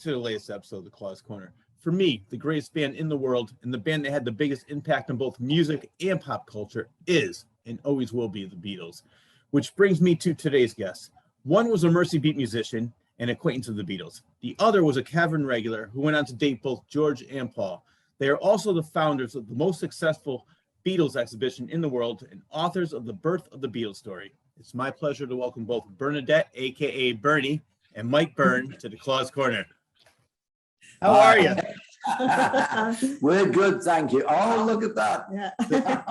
to the latest episode of the Claus Corner. For me, the greatest band in the world and the band that had the biggest impact on both music and pop culture is and always will be the Beatles. Which brings me to today's guest. One was a Mercy Beat musician and acquaintance of the Beatles. The other was a Cavern regular who went on to date both George and Paul. They are also the founders of the most successful Beatles exhibition in the world and authors of The Birth of the Beatles Story. It's my pleasure to welcome both Bernadette, aka Bernie, and Mike Byrne to the Claus Corner. How are you? We're good, thank you. Oh, look at that. Yeah.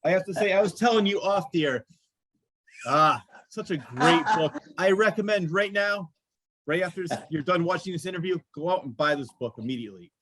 I have to say, I was telling you off the air, such a great book. I recommend right now, right after you're done watching this interview, go out and buy this book immediately.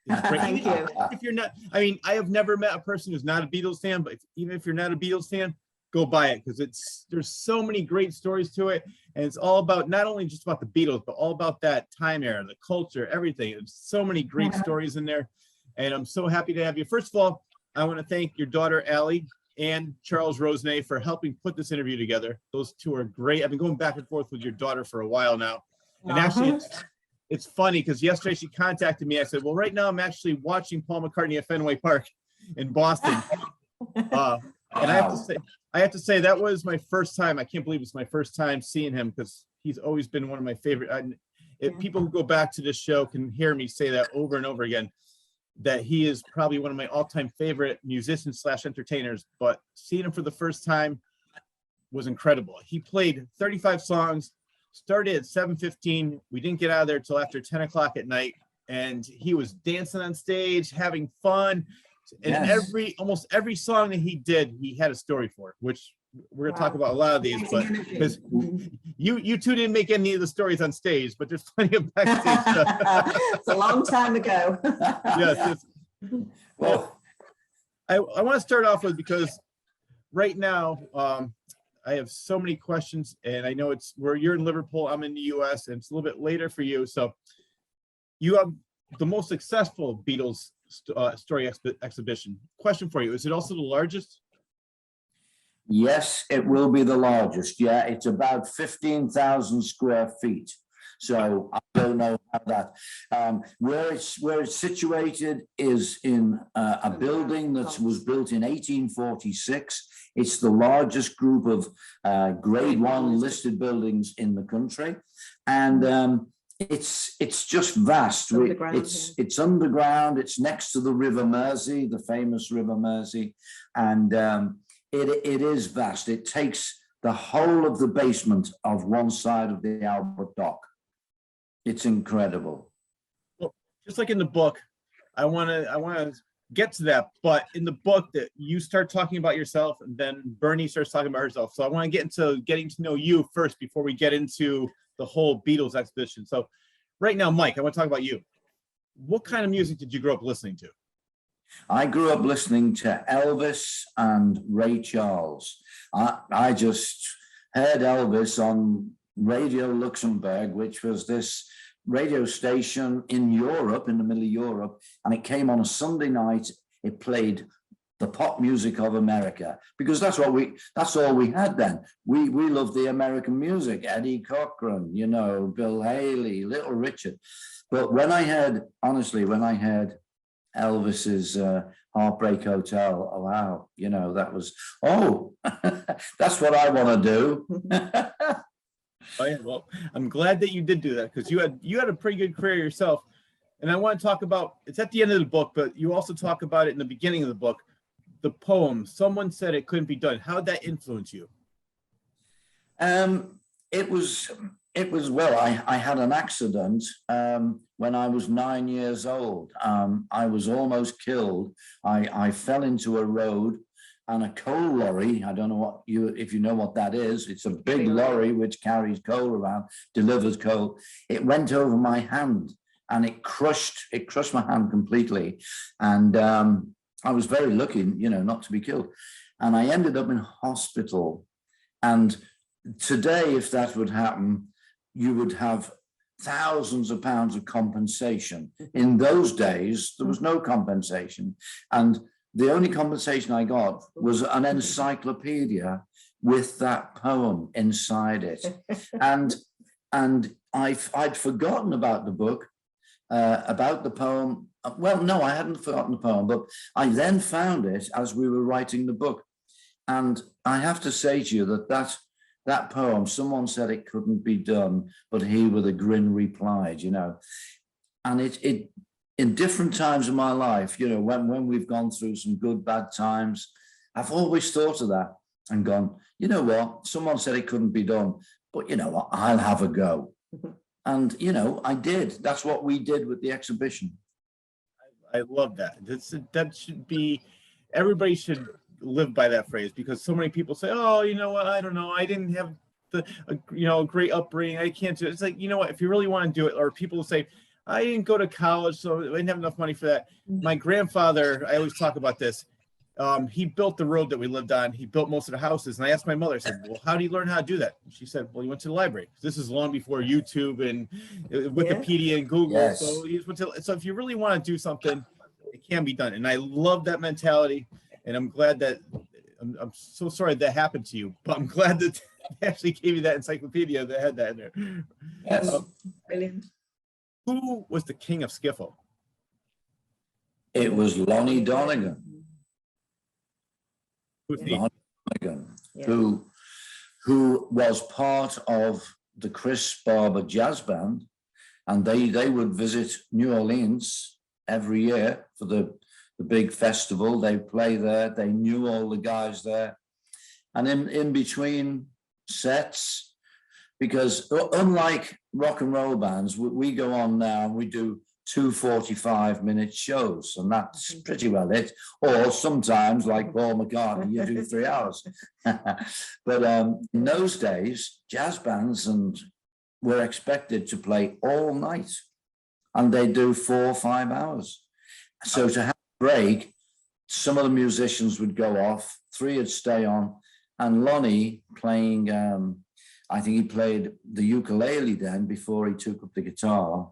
It's great. Thank you. If you're not, I mean, I have never met a person who's not a Beatles fan, but even if you're not a Beatles fan, go buy it because there's so many great stories to it, and it's all about not only just about the Beatles, but all about that time era, the culture, everything. There's so many great stories in there, and I'm so happy to have you. First of all, I want to thank your daughter Allie and Charles Rosenay for helping put this interview together. Those two are great. I've been going back and forth with your daughter for a while now, and actually it's funny because yesterday she contacted me. I said, well, right now I'm actually watching Paul McCartney at Fenway Park in Boston. And I have to say that was my first time. I can't believe it's my first time seeing him because he's always been one of my favorite. People who go back to this show can hear me say that over and over again, that he is probably one of my all-time favorite musicians / entertainers. But seeing him for the first time was incredible. He played 35 songs, started at 7:15. We didn't get out of there till after 10 o'clock at night, and he was dancing on stage, having fun. And almost every song that he did, he had a story for it, which we're gonna talk about a lot of these, but because you two didn't make any of the stories on stage, but there's plenty of backstage stuff. It's a long time ago. Yes. Well, I want to start off with, because right now I have so many questions, and I know it's where you're in Liverpool, I'm in the US, and it's a little bit later for you. So you have the most successful Beatles story exhibition. Question for you: is it also the largest? Yes, it will be the largest. Yeah, it's about 15,000 square feet. So I don't know how that. Where it's situated is in a building that was built in 1846. It's the largest group of grade 1 listed buildings in the country, and it's just vast. It's underground. It's next to the River Mersey, the famous River Mersey, and it is vast. It takes the whole of the basement of one side of the Albert Dock. It's incredible. Well, just like in the book, I want to get to that, but in the book that you start talking about yourself, and then Bernie starts talking about herself. So I want to get into getting to know you first before we get into the whole Beatles exhibition. So right now, Mike, I want to talk about you. What kind of music did you grow up listening to? I grew up listening to Elvis and Ray Charles. I just heard Elvis on Radio Luxembourg, which was this radio station in Europe, in the middle of Europe, and it came on a Sunday night. It played the pop music of America, because that's all we had then. We loved the American music, Eddie Cochran, Bill Haley, Little Richard. But when I heard Elvis's Heartbreak Hotel, oh, wow, that was, that's what I want to do. Oh yeah, well, I'm glad that you did do that, because you had a pretty good career yourself. And I want to talk about, it's at the end of the book, but you also talk about it in the beginning of the book, the poem, Someone Said It Couldn't Be Done. How did that influence you? It was well, I had an accident when I was 9 years old. I was almost killed. I fell into a road, and a coal lorry, I don't know if you know what that is. It's a big lorry which carries coal around, delivers coal. It went over my hand, and it crushed my hand completely. And I was very lucky, not to be killed. And I ended up in hospital. And today, if that would happen, you would have thousands of pounds of compensation. In those days, there was no compensation. And the only compensation I got was an encyclopedia with that poem inside it. And I'd forgotten about the book. about the poem. Well, no, I hadn't forgotten the poem, but I then found it as we were writing the book. And I have to say to you that poem, someone said it couldn't be done, but he with a grin replied, you know. And it in different times of my life, you know, when we've gone through some good, bad times, I've always thought of that and gone, you know what, someone said it couldn't be done, but you know what, I'll have a go. And, you know, I did. That's what we did with the exhibition. I love that. That should be, everybody should live by that phrase, because so many people say, oh, you know what, I don't know, I didn't have the, you know, great upbringing, I can't do it. It's like, you know what, if you really want to do it, or people say, I didn't go to college, so I didn't have enough money for that. My grandfather, I always talk about this. He built the road that we lived on. He built most of the houses. And I asked my mother, I said, well, how do you learn how to do that? She said, well, he went to the library. This is long before YouTube and Wikipedia and Google. Yes. So he went to, so if you really want to do something, it can be done. And I love that mentality. And I'm glad that, I'm so sorry that happened to you, but I'm glad that they actually gave you that encyclopedia that had that in there. Yes. Brilliant. Who was the king of skiffle? It was Lonnie Donegan. Who's he? Lonnie Donegan, Yeah. who was part of the Chris Barber Jazz Band, and they would visit New Orleans every year for the big festival. They play there. They knew all the guys there, and in between sets, because unlike rock and roll bands, we go on now and we do 2 45-minute shows, and that's pretty well it. Or sometimes, like Paul McCartney, you do 3 hours. But in those days, jazz bands were expected to play all night, and they do 4 or 5 hours. So to have a break, some of the musicians would go off, 3 would stay on, and Lonnie playing. I think he played the ukulele then before he took up the guitar.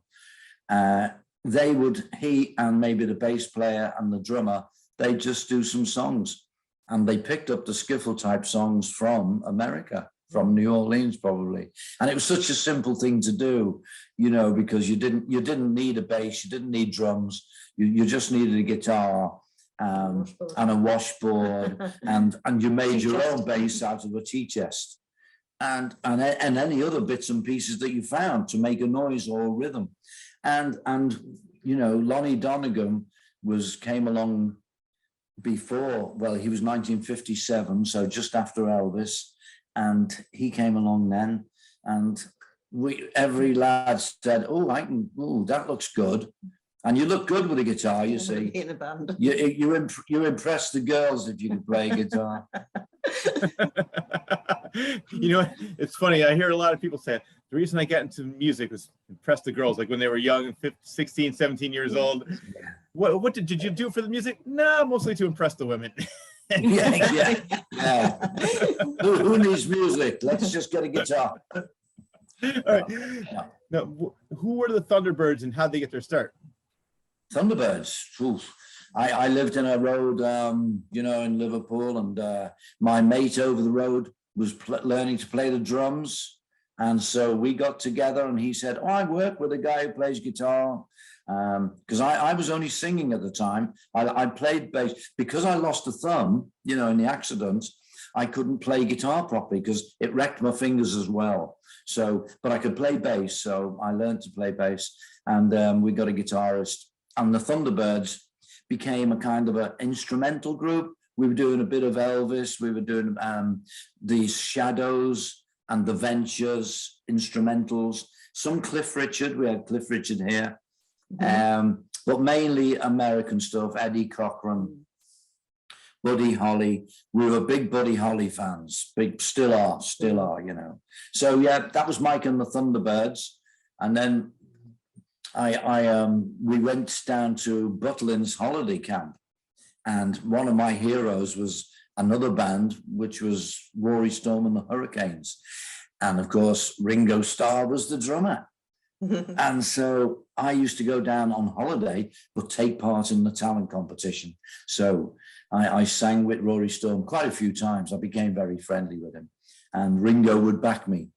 He and maybe the bass player and the drummer, they just do some songs, and they picked up the skiffle type songs from America, from New Orleans probably. And it was such a simple thing to do, you know, because you didn't need a bass, you didn't need drums, you just needed a guitar and a washboard, and you made your own bass out of a tea chest. And any other bits and pieces that you found to make a noise or a rhythm. And you know, Lonnie Donegan came along before, well, he was 1957, so just after Elvis, and he came along then, and every lad said, oh, that looks good. And you look good with a guitar, you see. In a band. You impress the girls if you can play a guitar. You know, it's funny. I hear a lot of people say the reason I got into music was to impress the girls, like when they were young, 15, 16, 17 years old. What did you do for the music? No, mostly to impress the women. yeah. Who needs music? Let's just get a guitar. All right. Now, who were the Thunderbirds and how'd they get their start? Thunderbirds. Oof. I lived in a road, you know, in Liverpool, and my mate over the road was learning to play the drums. And so we got together, and he said, oh, I work with a guy who plays guitar. Because I was only singing at the time. I played bass. Because I lost a thumb, you know, in the accident, I couldn't play guitar properly because it wrecked my fingers as well. So, but I could play bass. So I learned to play bass, and we got a guitarist. And the Thunderbirds became a kind of an instrumental group. We were doing a bit of Elvis. We were doing the Shadows and the Ventures instrumentals. Some Cliff Richard. We had Cliff Richard here. But mainly American stuff. Eddie Cochran, Buddy Holly. We were big Buddy Holly fans. Still are, you know. So yeah, that was Mike and the Thunderbirds. And then we went down to Butlin's holiday camp, and one of my heroes was another band, which was Rory Storm and the Hurricanes. And of course, Ringo Starr was the drummer. And so I used to go down on holiday, but take part in the talent competition. So I sang with Rory Storm quite a few times. I became very friendly with him, and Ringo would back me.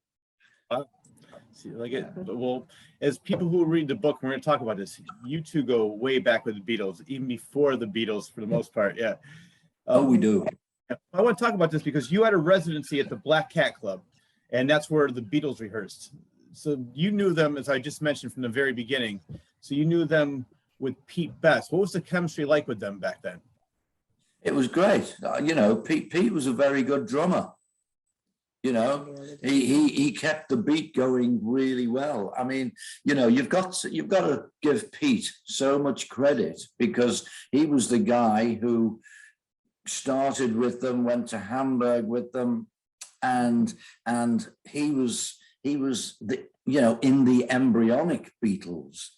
like it. Well, as people who read the book, we're going to talk about this. You two go way back with the Beatles, even before the Beatles, for the most part. Yeah. We do. I want to talk about this because you had a residency at the Black Cat Club, and that's where the Beatles rehearsed. So you knew them, as I just mentioned, from the very beginning. So you knew them with Pete Best. What was the chemistry like with them back then? It was great. Pete was a very good drummer. He kept the beat going really well. I mean, you've got to give Pete so much credit because he was the guy who started with them, went to Hamburg with them, and he was the in the embryonic Beatles.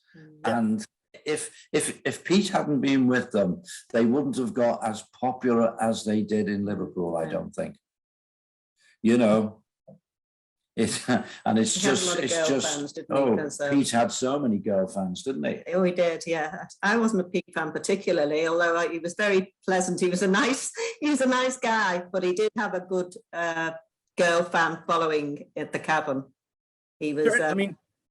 And if Pete hadn't been with them, they wouldn't have got as popular as they did in Liverpool, I don't think. Pete had so many girl fans, didn't he? Oh, he did, yeah. I wasn't a Pete fan particularly, although he was very pleasant. He was a nice guy, but he did have a good girl fan following at the Cavern. He was.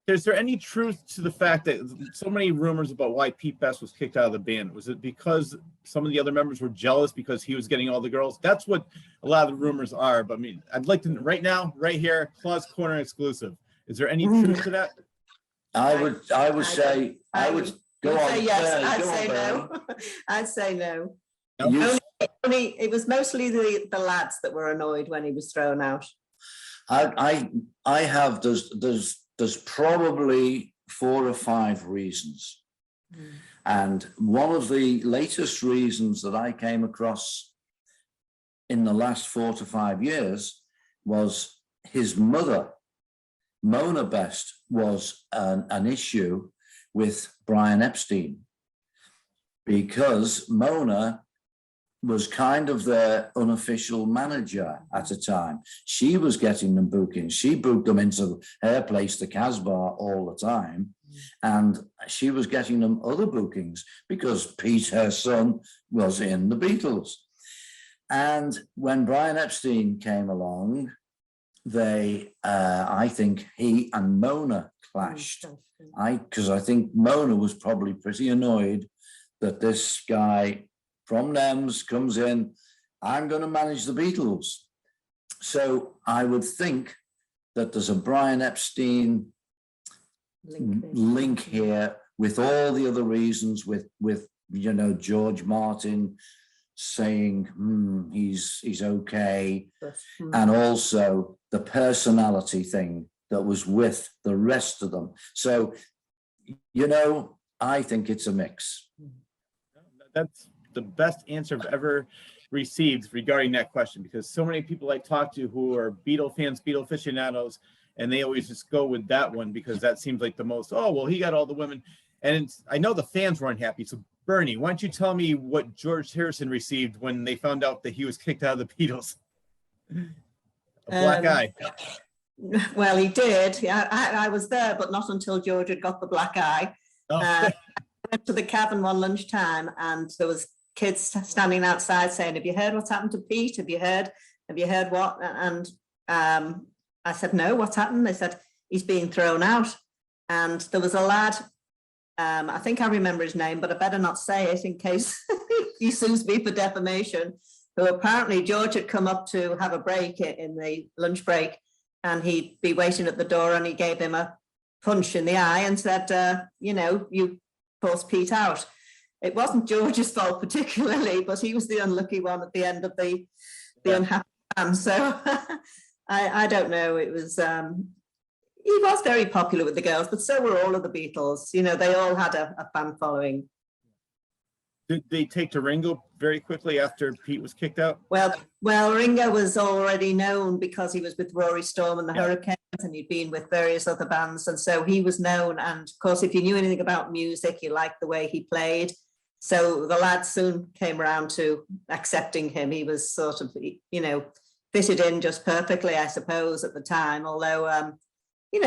Is there any truth to the fact that so many rumors about why Pete Best was kicked out of the band? Was it because some of the other members were jealous because he was getting all the girls? That's what a lot of the rumors are. But I mean, I'd like to right now, right here, Claw's Corner exclusive. Is there any truth to that? I would go on. Say yes. I'd say no. It was mostly the lads that were annoyed when he was thrown out. There's probably 4 or 5 reasons. And one of the latest reasons that I came across in the last 4 to 5 years was his mother, Mona Best, was an issue with Brian Epstein because Mona was kind of their unofficial manager at a time. She was getting them bookings. She booked them into her place, the Casbah, all the time. And she was getting them other bookings because Pete, her son, was in the Beatles. And when Brian Epstein came along, I think he and Mona clashed. Because I think Mona was probably pretty annoyed that this guy from NEMS comes in, I'm going to manage the Beatles. So I would think that there's a Brian Epstein link here with all the other reasons with George Martin saying he's okay, and also the personality thing that was with the rest of them. So I think it's a mix. That's the best answer I've ever received regarding that question, because so many people I talk to who are Beatle fans, Beatle aficionados, and they always just go with that one because that seems like the most, oh, well, he got all the women. And I know the fans weren't happy. So Bernie, why don't you tell me what George Harrison received when they found out that he was kicked out of the Beatles? A black eye. Well, he did. Yeah, I was there, but not until George had got the black eye. Oh. I went to the Cavern one lunchtime and there was kids standing outside saying, have you heard what's happened to Pete? Have you heard what? And I said, no, what's happened? They said, he's being thrown out. And there was a lad, I think I remember his name, but I better not say it in case he sues me for defamation, who apparently George had come up to have a break in the lunch break, and he'd be waiting at the door, and he gave him a punch in the eye and said, you forced Pete out. It wasn't George's fault particularly, but he was the unlucky one at the end of the unhappy man. So I don't know. It was he was very popular with the girls, but so were all of the Beatles. They all had a fan following. Did they take to Ringo very quickly after Pete was kicked out? Well, Ringo was already known because he was with Rory Storm and the Hurricanes, and he'd been with various other bands, and so he was known. And of course, if you knew anything about music, you liked the way he played. So the lads soon came around to accepting him. He was sort of, fitted in just perfectly, I suppose, at the time. Although,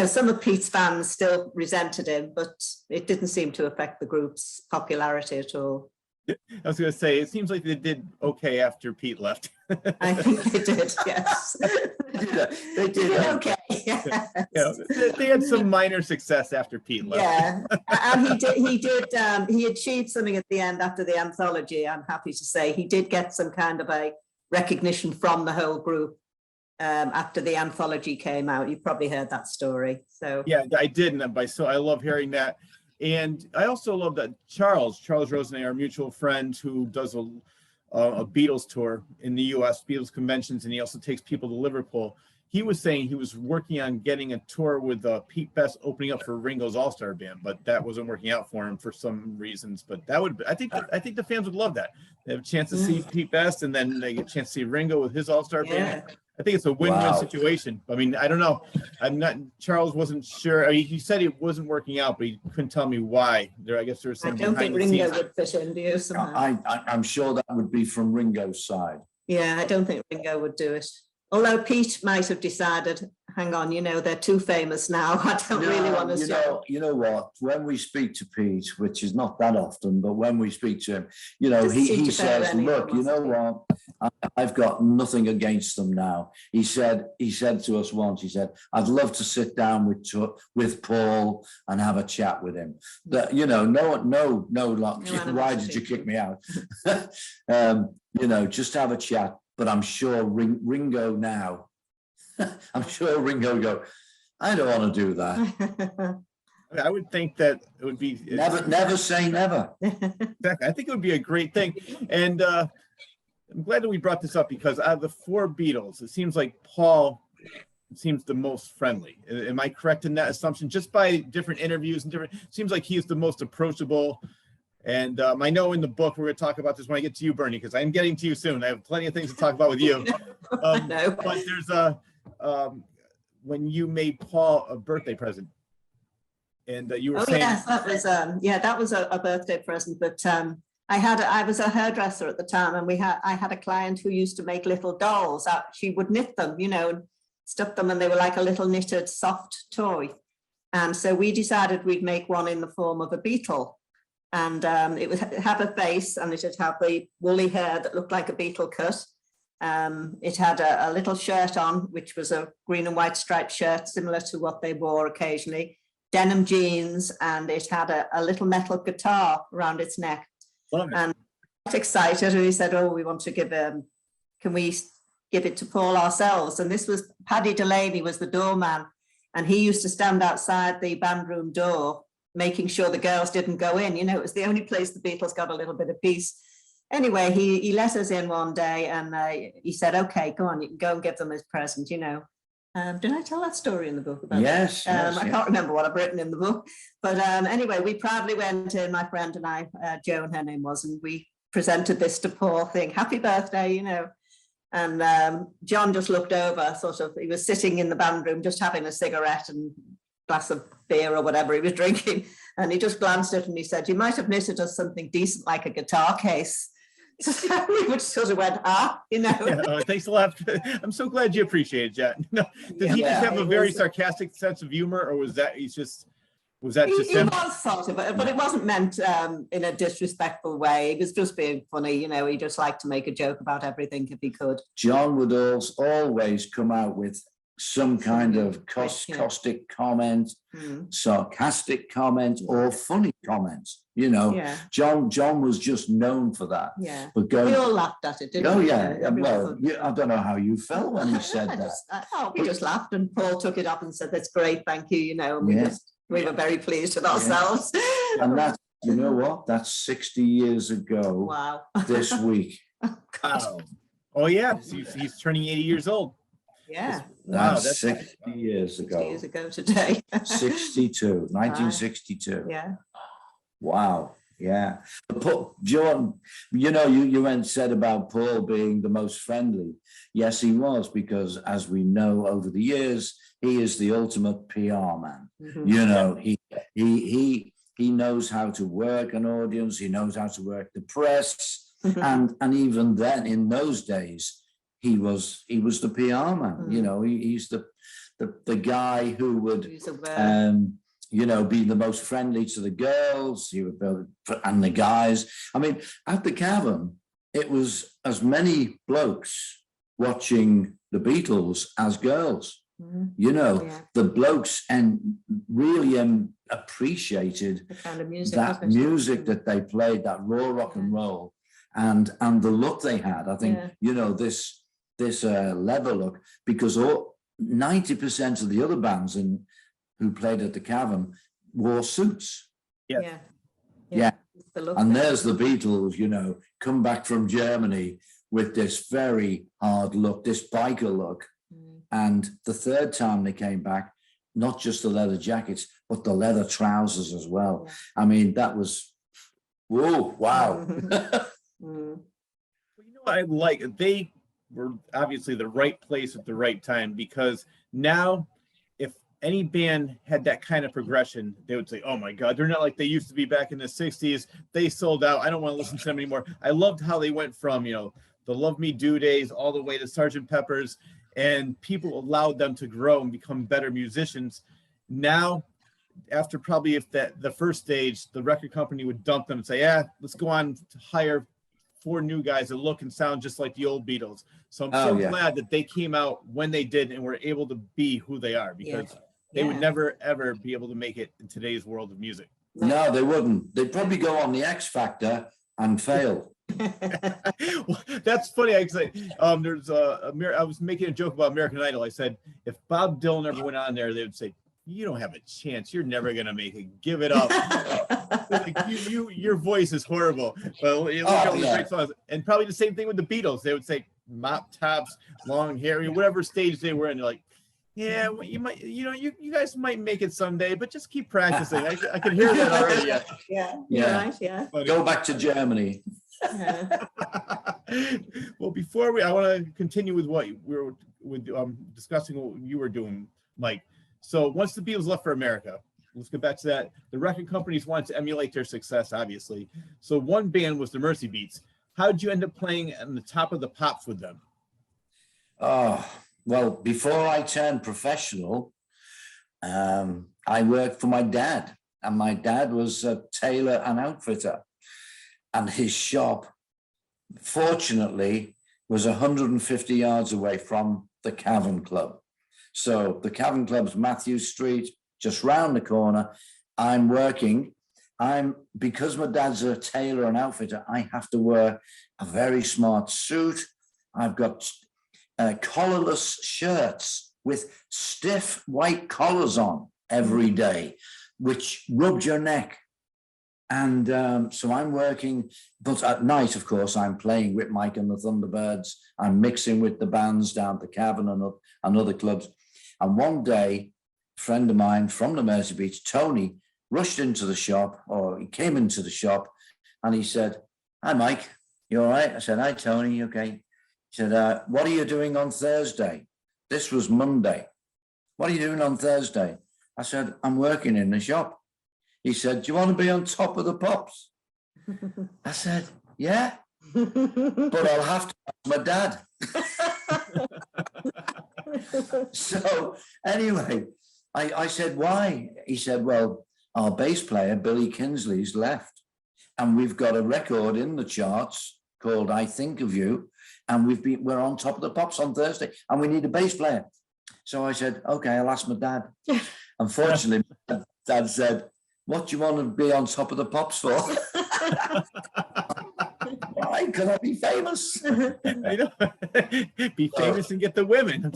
some of Pete's fans still resented him, but it didn't seem to affect the group's popularity at all. I was going to say, it seems like they did okay after Pete left. I think they did, yes. They did Okay, yes. They had some minor success after Pete left. Yeah, and he achieved something at the end after the anthology. I'm happy to say he did get some kind of a recognition from the whole group after the anthology came out. You've probably heard that story. So Yeah, I did, and so I love hearing that. And I also love that Charles Rosenay, our mutual friend who does a Beatles tour in the US, Beatles conventions, and he also takes people to Liverpool. He was saying he was working on getting a tour with Pete Best opening up for Ringo's All-Star Band, but that wasn't working out for him for some reasons. But that would, I think the fans would love that. They have a chance to see Pete Best, and then they get a chance to see Ringo with his All-Star Band. I think it's a win-win situation. I mean, I don't know. Charles wasn't sure. I mean, he said it wasn't working out, but he couldn't tell me why. I guess there was some. I don't think Ringo would fit in, do you? Somehow? I'm sure that would be from Ringo's side. Yeah, I don't think Ringo would do it. Although Pete might have decided, hang on, they're too famous now. I don't really want to show. You know what? When we speak to Pete, which is not that often, but when we speak to him, he says, look, you know what? I've got nothing against them now. He said to us once, he said, I'd love to sit down with Paul and have a chat with him. That, no, why did you kick me out? Just have a chat. But I'm sure Ringo now, I'm sure Ringo would go, I don't want to do that. I would think that it would be never say never. Exactly. I think it would be a great thing. And I'm glad that we brought this up because out of the four Beatles, it seems like Paul seems the most friendly. Am I correct in that assumption? Just by different interviews and it seems like he is the most approachable. And I know in the book, we're going to talk about this when I get to you, Bernie, because I'm getting to you soon. I have plenty of things to talk about with you. But there's when you made Paul a birthday present and you were saying. Yes, that was a birthday present. But I was a hairdresser at the time and I had a client who used to make little dolls. She would knit them, and stuff them and they were like a little knitted soft toy. And so we decided we'd make one in the form of a beetle. And it would have a face and it would have the woolly hair that looked like a beetle cut. It had a little shirt on, which was a green and white striped shirt, similar to what they wore occasionally, denim jeans, and it had a little metal guitar around its neck. And I got excited and he said, oh, we want to can we give it to Paul ourselves? And this was Paddy Delaney was the doorman, and he used to stand outside the band room door making sure the girls didn't go in. It was the only place the Beatles got a little bit of peace. Anyway, he let us in one day and he said, okay, go on, you can go and give them his present, Did I tell that story in the book? Yes. I can't remember what I've written in the book. But anyway, we proudly went in, my friend and I, Joan, her name was, and we presented this to Paul, saying, happy birthday, And John just looked over, he was sitting in the band room, just having a cigarette and glass of beer or whatever he was drinking, and he just glanced at it and he said, you might have knitted us something decent like a guitar case. So we just sort of went, Yeah, thanks a lot. I'm so glad you appreciate it, Jet. Did he just have a very sarcastic sense of humor, or was that just he was sort of, but it wasn't meant in a disrespectful way. He was just being funny, he just liked to make a joke about everything if he could. John would always come out with some kind of caustic comment, sarcastic comment, or funny comment. John was just known for that. Yeah, but we all laughed at it, didn't we? Well, I don't know how you felt when he said that. We just laughed, and Paul took it up and said, "That's great, thank you." And we were very pleased with ourselves. And that's, what? That's 60 years ago. Wow. This week. Oh yeah, he's turning 80 years old. Yeah. That's 60 years ago. 60 years ago today. 1962. Yeah. Wow. Yeah. John, you said about Paul being the most friendly. Yes, he was, because as we know over the years, he is the ultimate PR man. He knows how to work an audience. He knows how to work the press. And even then, in those days, he was the PR man. He's the guy who would you know, be the most friendly to the girls, and the guys. I mean, at the Cavern, it was as many blokes watching the Beatles as girls. You know, Yeah. the blokes and really appreciated The kind of music, that wasn't it? music that they played, that raw rock and roll, and the look they had. I think, you know, this leather look, because 90% of the other bands who played at the Cavern wore suits. Yeah. Yeah. The look And there. there's the Beatles, you know, come back from Germany with this very hard look, this biker look. And the third time they came back, not just the leather jackets, but the leather trousers as well. Yeah. I mean, that was, whoa, wow. Well, you know what I like? They were obviously the right place at the right time, because now if any band had that kind of progression, they would say, oh my God, they're not like they used to be back in the 60s. They sold out. I don't want to listen to them anymore. I loved how they went from, you know, the Love Me Do days all the way to Sgt. Pepper's, and people allowed them to grow and become better musicians. Now, after probably the first stage, the record company would dump them and say, yeah, let's go on to hire 4 new guys that look and sound just like the old Beatles. So I'm so glad that they came out when they did and were able to be who they are, because they would never, ever be able to make it in today's world of music. No, they wouldn't. They'd probably go on the X Factor and fail. Well, that's funny. I say, there's I was making a joke about American Idol. I said, if Bob Dylan ever went on there, they would say, you don't have a chance. You're never gonna make it. Give it up. Like, your voice is horrible. But look at all the great songs. And probably the same thing with the Beatles. They would say mop tops, long hair, whatever stage they were in. They're like, yeah, well, you might, you know, you guys might make it someday, but just keep practicing. I can hear that already. Yeah. Go back to Germany. Well, before I want to continue with what we were discussing what you were doing, Mike. So once the Beatles left for America, let's get back to that. The record companies wanted to emulate their success, obviously. So one band was the Mercy Beats. How did you end up playing on the Top of the Pops with them? Oh, well, before I turned professional, I worked for my dad, and my dad was a tailor and outfitter. And his shop, fortunately, was 150 yards away from the Cavern Club. So the Cavern Club's Matthew Street, just round the corner. I'm working. Because my dad's a tailor and outfitter, I have to wear a very smart suit. I've got collarless shirts with stiff white collars on every day, which rubbed your neck. And so I'm working, but at night, of course, I'm playing with Mike and the Thunderbirds. I'm mixing with the bands down at the Cavern and other clubs. And one day, a friend of mine from the Mersey Beach, Tony, rushed into the shop, or he came into the shop, and he said, hi, Mike, you all right? I said, hi, Tony, okay. He said, what are you doing on Thursday? This was Monday. What are you doing on Thursday? I said, I'm working in the shop. He said, do you want to be on Top of the Pops? I said, yeah, but I'll have to ask my dad. So anyway, I said, why? He said, well, our bass player, Billy Kinsley's left, and we've got a record in the charts called I Think of You, and we're on Top of the Pops on Thursday, and we need a bass player. So I said, okay, I'll ask my dad. Unfortunately, Dad said, what do you want to be on Top of the Pops for? Why? Because I'll be famous. I know. Be famous and get the women.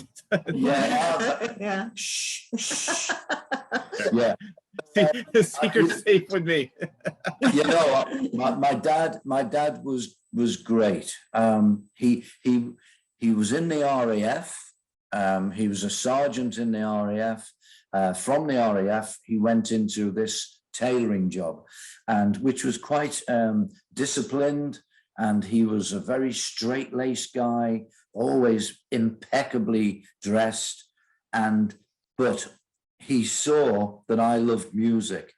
Yeah. Shh, shh. Yeah. The secret's safe with me. You know, my dad was great. He was in the RAF. He was a sergeant in the RAF. From the RAF, he went into this tailoring job, and which was quite disciplined. And he was a very straight-laced guy, always impeccably dressed. But he saw that I loved music.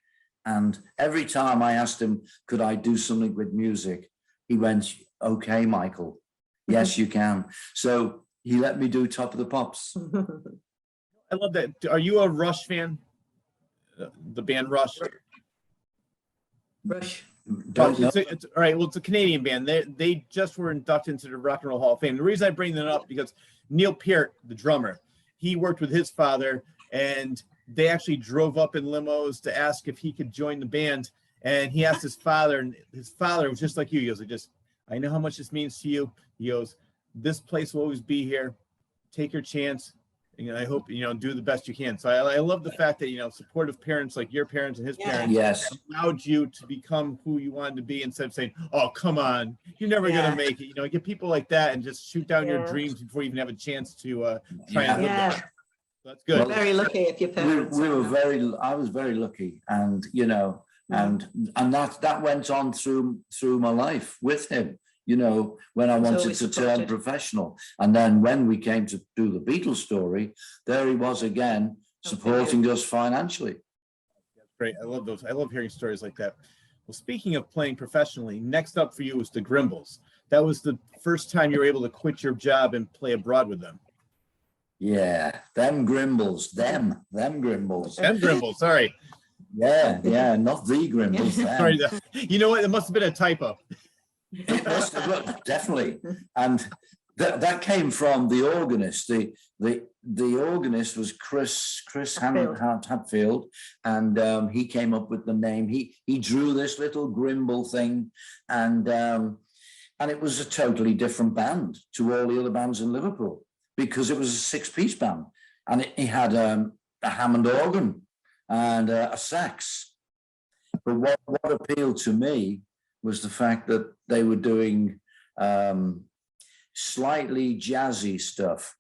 And every time I asked him, could I do something with music? He went, okay, Michael, yes, you can. So he let me do Top of the Pops. I love that. Are you a Rush fan? the band Rush. Rush. Don't know. It's all right. Well, it's a Canadian band. They just were inducted into the Rock and Roll Hall of Fame. The reason I bring that up because Neil Peart, the drummer, he worked with his father, and they actually drove up in limos to ask if he could join the band. And he asked his father, and his father was just like you. He goes, I know how much this means to you. He goes, this place will always be here. Take your chance. And I hope, do the best you can. So I love the fact that, supportive parents like your parents and his parents Yes. allowed you to become who you wanted to be instead of saying, oh, come on, you're never going to make it. Get people like that and just shoot down your dreams before you even have a chance to try and live them. That's good. You're very lucky if your parents. I was very lucky, and and that went on through my life with him. When I wanted to turn professional, and then when we came to do the Beatles story, there he was again supporting us financially. Great, I love those. I love hearing stories like that. Well, speaking of playing professionally, next up for you was the Grimbles. That was the first time you were able to quit your job and play abroad with them. Yeah, them Grimbles, them Grimbles. Them Grimbles, sorry. Yeah, not the Grimbles. Sorry, you know what? It must have been a typo. It must have been, definitely, and that came from the organist. The organist was Chris Hadfield, and he came up with the name. He drew this little Grimble thing, and it was a totally different band to all the other bands in Liverpool because it was a 6-piece band, and he had a Hammond organ and a sax. But what appealed to me was the fact that they were doing slightly jazzy stuff.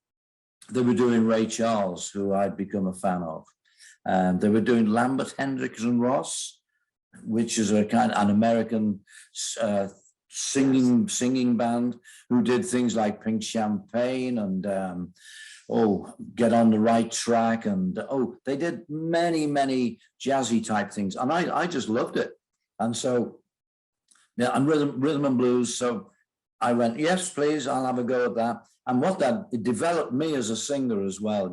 They were doing Ray Charles, who I'd become a fan of. And they were doing Lambert, Hendricks and Ross, which is an American singing band who did things like Pink Champagne and Get on the Right Track. And they did many jazzy type things. And I just loved it. And so, yeah, and rhythm and blues. So I went, yes, please, I'll have a go at that. And it developed me as a singer as well,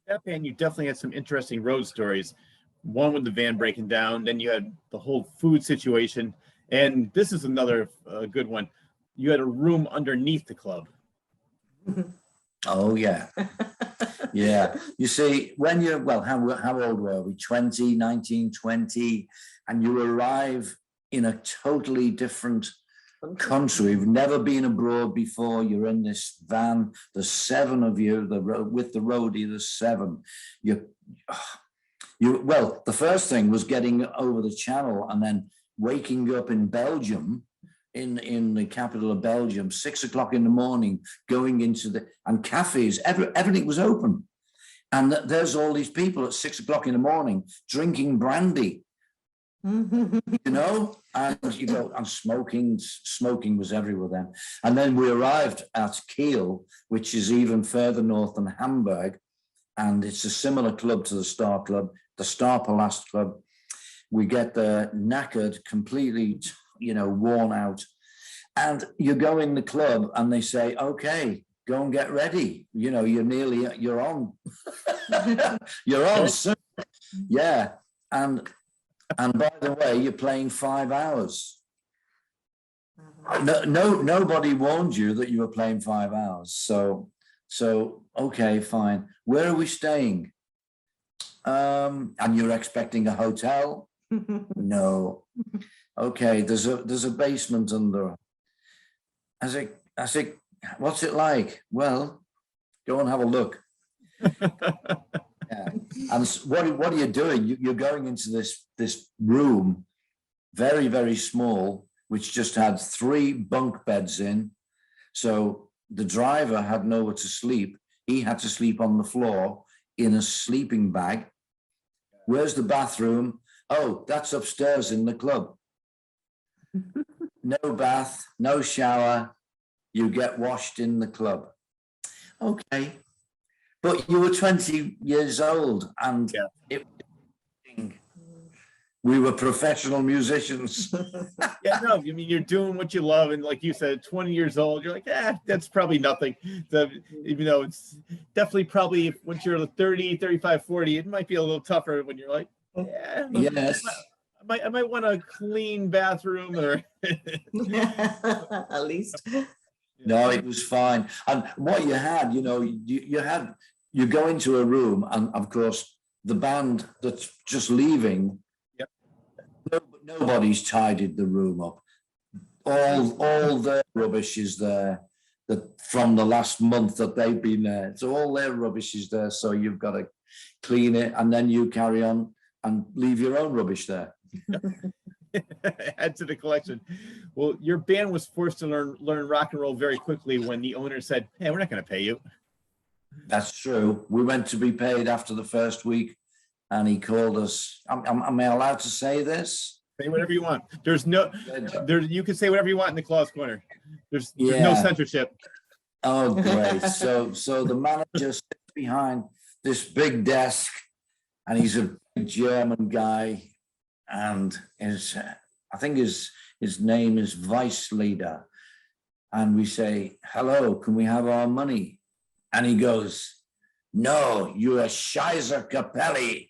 That band, you definitely had some interesting road stories. One with the van breaking down, then you had the whole food situation. And this is another good one. You had a room underneath the club. Oh, yeah. Yeah. You see, when how old were we? 20, 19, 20, and you arrive in a totally different country. You've never been abroad before. You're in this van. There's 7 of you. With the roadie, there's 7. Well, the first thing was getting over the channel and then waking up in Belgium, in the capital of Belgium, 6 o'clock in the morning, going into and cafes. Everything was open, and there's all these people at 6 o'clock in the morning drinking brandy. And and smoking was everywhere then. And then we arrived at Kiel, which is even further north than Hamburg, and it's a similar club to the Star Club, the Star Palast Club. We get there knackered, completely worn out, and you go in the club and they say, okay, go and get ready, you're on you're on soon. Yeah. And by the way, you're playing 5 hours. Nobody warned you that you were playing 5 hours. So okay, fine. Where are we staying? And you're expecting a hotel? No. Okay, there's a basement under. I said, what's it like? Well, go and have a look. Yeah. And what are you doing? You're going into this room, very, very small, which just had 3 bunk beds in. So the driver had nowhere to sleep. He had to sleep on the floor in a sleeping bag. Where's the bathroom? Oh, that's upstairs in the club. No bath, no shower. You get washed in the club. Okay. But you were 20 years old, and We were professional musicians. Yeah, no, I mean, you're doing what you love. And like you said, 20 years old, you're like, that's probably nothing. So, even though it's definitely probably once you're 30, 35, 40, it might be a little tougher when you're like, yeah, Yes. I might want a clean bathroom or. At least. No, it was fine. And what you had, you go into a room, and of course, the band that's just leaving, Yep. Nobody's tidied the room up. All their rubbish is there that from the last month that they've been there. So all their rubbish is there. So you've got to clean it, and then you carry on and leave your own rubbish there. Add to the collection. Well, your band was forced to learn rock and roll very quickly when the owner said, hey, we're not going to pay you. That's true. We went to be paid after the first week, and he called us. Am I allowed to say this? Say whatever you want. You can say whatever you want in the clause corner. There's no censorship. Oh, great. So the manager sits behind this big desk, and he's a big German guy, and I think his name is Vice Leader. And we say, hello, can we have our money? And he goes, no, you're a Scheiße Kapelle,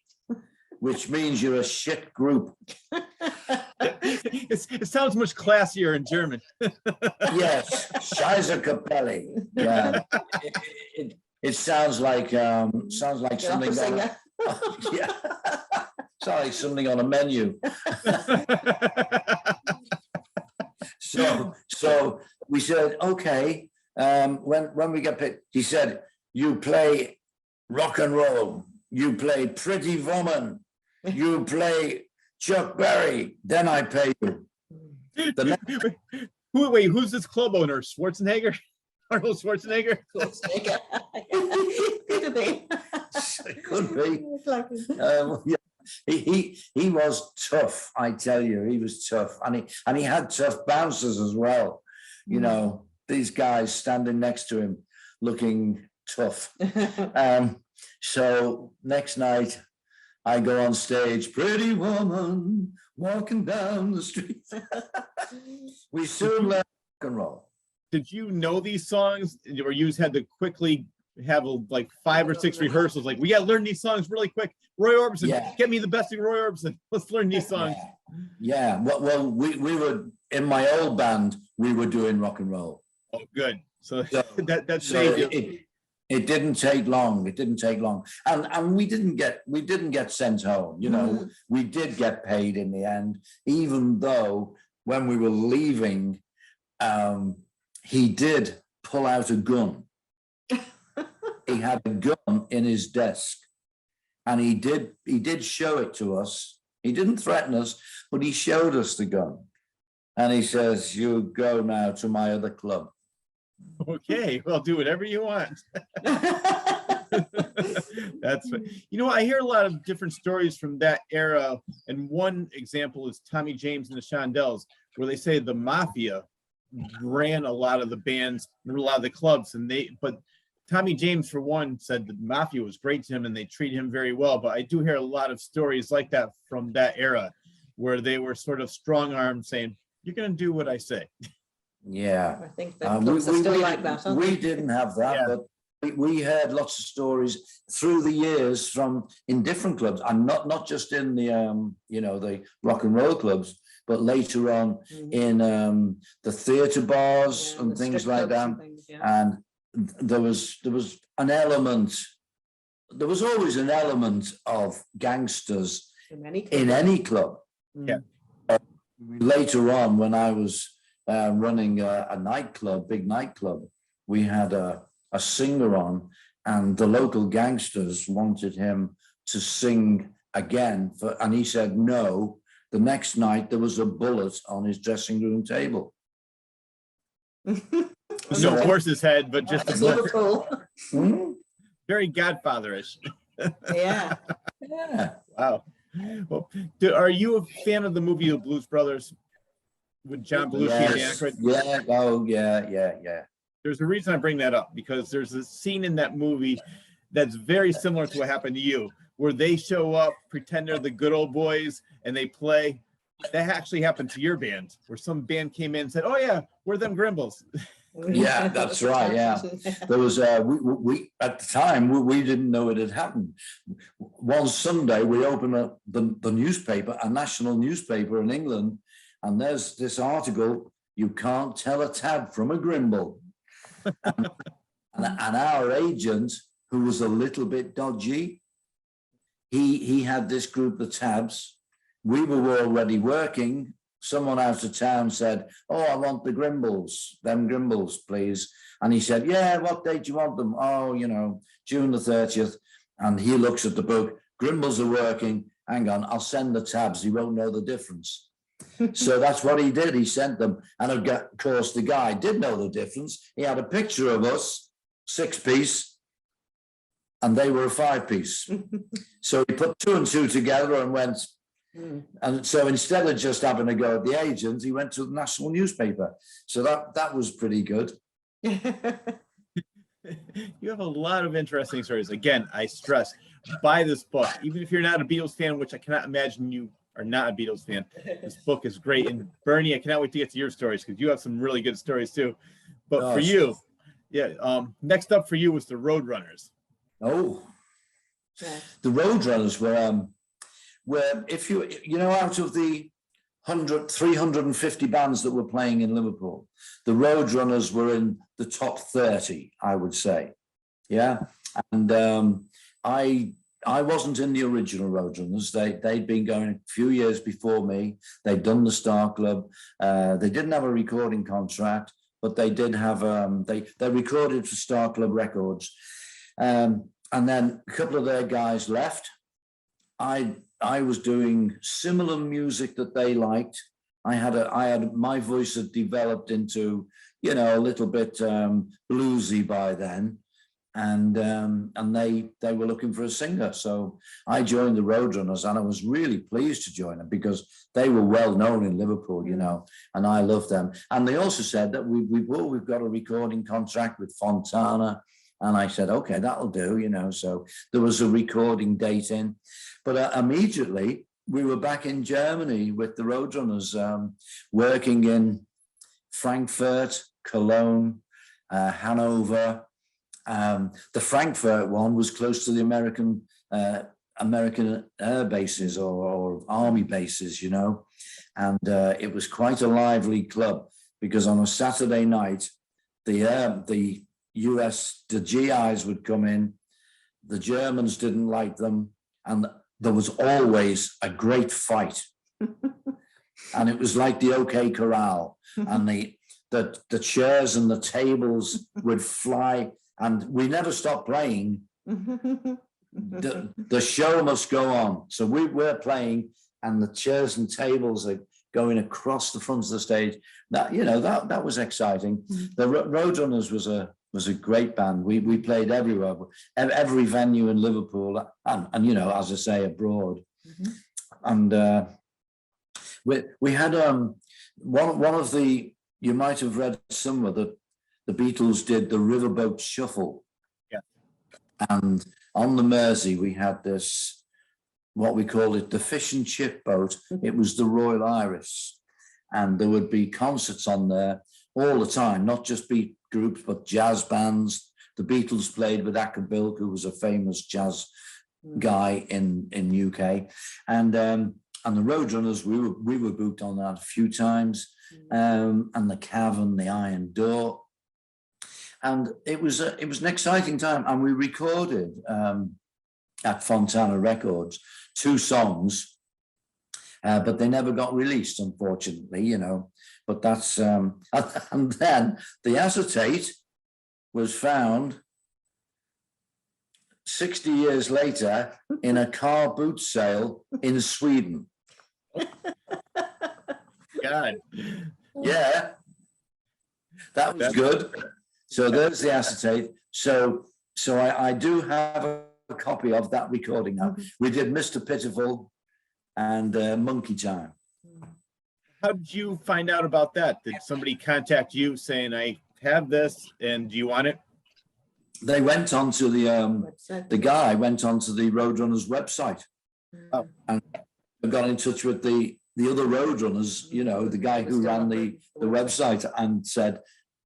which means you're a shit group. It sounds much classier in German. Yes, Scheiße Kapelle. Yeah, it sounds like something. Yeah, sounds like something on a menu. So we said, okay. When we get paid, he said, you play rock and roll, you play Pretty Woman, you play Chuck Berry, then I pay you. Who's this club owner? Schwarzenegger? Arnold Schwarzenegger? Could be. Could be. Yeah. He was tough, I tell you. He was tough, and he had tough bouncers as well. You know, these guys standing next to him, looking tough. So next night, I go on stage, Pretty Woman walking down the street. We soon learned rock and roll. Did you know these songs, or you just had to quickly have like 5 or 6 rehearsals? Like, we got to learn these songs really quick. Roy Orbison, get me the best of Roy Orbison. Let's learn these songs. Yeah. Well, we were in my old band. We were doing rock and roll. Oh, good. So that saved you. It didn't take long. It didn't take long, and we didn't get sent home. You know, we did get paid in the end, even though when we were leaving, he did pull out a gun. He had a gun in his desk, and he did show it to us. He didn't threaten us, but he showed us the gun, and he says, "You go now to my other club." Okay, well, do whatever you want. That's, I hear a lot of different stories from that era, and one example is Tommy James and the Shondells, where they say the mafia ran a lot of the bands, a lot of the clubs, but Tommy James, for one, said the mafia was great to him and they treat him very well. But I do hear a lot of stories like that from that era, where they were sort of strong-armed, saying, "You're going to do what I say." Yeah, I think the clubs are still like that. We didn't have that, but we heard lots of stories through the years from in different clubs, and not just in the the rock and roll clubs, but later on in the theatre bars and things like that. And there was an element. There was always an element of gangsters in any club. Yeah. Later on, when I was running a nightclub, big nightclub, we had a singer on, and the local gangsters wanted him to sing again, and he said no. The next night, there was a bullet on his dressing room table. No horse's head, but just Liverpool. very Godfatherish. Yeah. Wow. Well, are you a fan of the movie The Blues Brothers with John Belushi and Dan Aykroyd? Yeah. Oh, yeah. There's a reason I bring that up, because there's a scene in that movie that's very similar to what happened to you, where they show up, pretend they're the good old boys, and they play. That actually happened to your band, where some band came in and said, "Oh yeah, we're them Grimbles." Yeah, that's right. Yeah, there was we at the time we didn't know it had happened. One Sunday we opened up the newspaper, a national newspaper in England, and there's this article: "You can't tell a tab from a Grimble." and our agent, who was a little bit dodgy, he had this group of tabs. We were already working. Someone out of town said, "Oh, I want the Grimbles, them Grimbles, please." And he said, "Yeah, what date do you want them?" "Oh, you know, June the 30th. And he looks at the book. "Grimbles are working. Hang on, I'll send the tabs. He won't know the difference." So that's what he did. He sent them. And of course, the guy did know the difference. He had a picture of us, 6-piece, and they were a 5-piece. So he put 2 and 2 together and went. And so instead of just having a go at the agent, he went to the national newspaper. So that was pretty good. You have a lot of interesting stories. Again, I stress, buy this book. Even if you're not a Beatles fan, which I cannot imagine you are not a Beatles fan, this book is great. And Bernie, I cannot wait to get to your stories because you have some really good stories too. But for you, next up for you was the Roadrunners. Oh, the Roadrunners were where if you know, out of the 350 bands that were playing in Liverpool, the Roadrunners were in the top 30, I would say. Yeah. And I wasn't in the original Roadrunners. They'd been going a few years before me. They'd done the Star Club. They didn't have a recording contract, but they did have they recorded for Star Club Records. And then a couple of their guys left. I was doing similar music that they liked. I had my voice had developed into, you know, a little bit bluesy by then, and they were looking for a singer. So I joined the Roadrunners, and I was really pleased to join them because they were well known in Liverpool, you know, and I loved them. And they also said that we've got a recording contract with Fontana. And I said, okay, that'll do, you know. So there was a recording date in. But immediately we were back in Germany with the Roadrunners, working in Frankfurt, Cologne, Hanover. The Frankfurt one was close to the American air bases or army bases, you know. And it was quite a lively club because on a Saturday night, the US, the GIs would come in, the Germans didn't like them, and there was always a great fight. And it was like the OK Corral, and the chairs and the tables would fly, and we never stopped playing. The show must go on. So we were playing, and the chairs and tables are going across the front of the stage. That, you know, that was exciting. The Roadrunners was a great band. We played everywhere, every venue in Liverpool, and you know, as I say, abroad. And we had one of the, you might have read somewhere that the Beatles did the Riverboat Shuffle. Yeah. And on the Mersey, we had this, what we called it, the fish and chip boat. It was the Royal Iris. And there would be concerts on there all the time, not just beat groups, but jazz bands. The Beatles played with Acker-Bilk, who was a famous jazz guy in UK. And the Roadrunners, we were booked on that a few times. And the Cavern, the Iron Door. And it was an exciting time. And we recorded at Fontana Records 2 songs, but they never got released, unfortunately, you know. But that's, and then the acetate was found 60 years later in a car boot sale in Sweden. God. Yeah, that was good. So there's the acetate. So I do have a copy of that recording now. We did Mr. Pitiful and Monkey Time. How did you find out about that? Did somebody contact you saying, I have this and do you want it? they went onto the guy went onto the Roadrunners website Oh. and got in touch with the other Roadrunners, you know, the guy who ran the website, and said,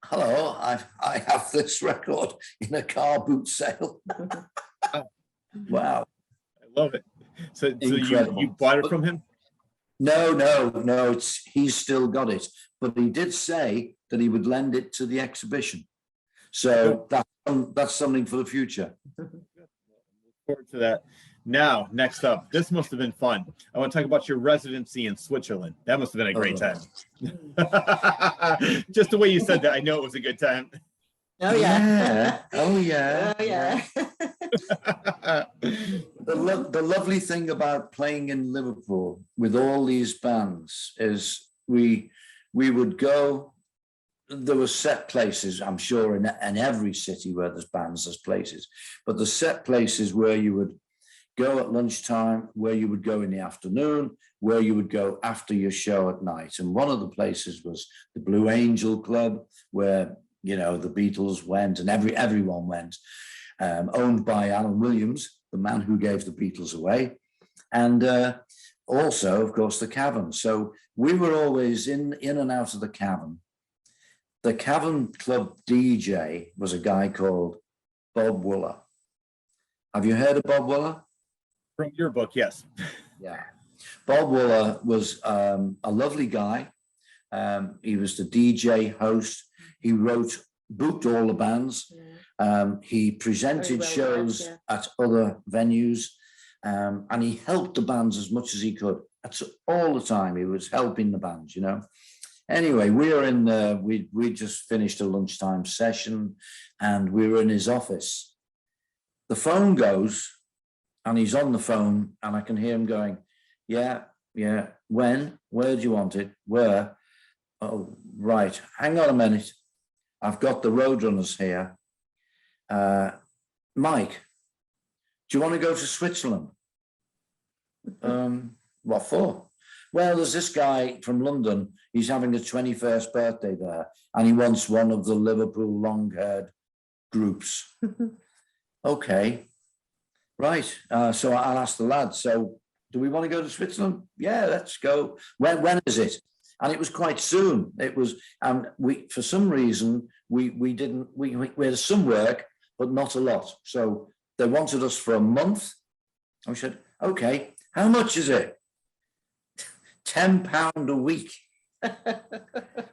hello, I have this record in a car boot sale. Wow. I love it. So Incredible. you bought it from him? No, he's still got it, but he did say that he would lend it to the exhibition. So that's something for the future. Look forward to that. Now, next up, this must have been fun. I want to talk about your residency in Switzerland. That must have been a great time. Just the way you said that, I know it was a good time. Oh yeah. Oh yeah. Oh yeah. The lovely thing about playing in Liverpool with all these bands is we would go. There were set places, I'm sure, in every city where there's bands, there's places, but the set places where you would go at lunchtime, where you would go in the afternoon, where you would go after your show at night. And one of the places was the Blue Angel Club, where, you know, the Beatles went and everyone went, owned by Alan Williams, the man who gave the Beatles away. And also, of course, the Cavern. So we were always in and out of the Cavern. The Cavern Club DJ was a guy called Bob Wooler. Have you heard of Bob Wooler? From your book, yes. Yeah. Bob Wooler was a lovely guy. He was the DJ host. He booked all the bands. He presented shows at other venues, and he helped the bands as much as he could. That's all the time. He was helping the bands, you know. Anyway, we were in we just finished a lunchtime session, and we were in his office. The phone goes, and he's on the phone, and I can hear him going, yeah, when, where do you want it, where? Oh, right, hang on a minute. I've got the Roadrunners here. Mike, do you want to go to Switzerland? What for? Well, there's this guy from London. He's having his 21st birthday there, and he wants one of the Liverpool long-haired groups. Okay, right. So I'll ask the lads. So, do we want to go to Switzerland? Yeah, let's go. When is it? And it was quite soon. It was, we for some reason we had some work, but not a lot. So they wanted us for a month. And we said, okay, how much is it? £10 a week,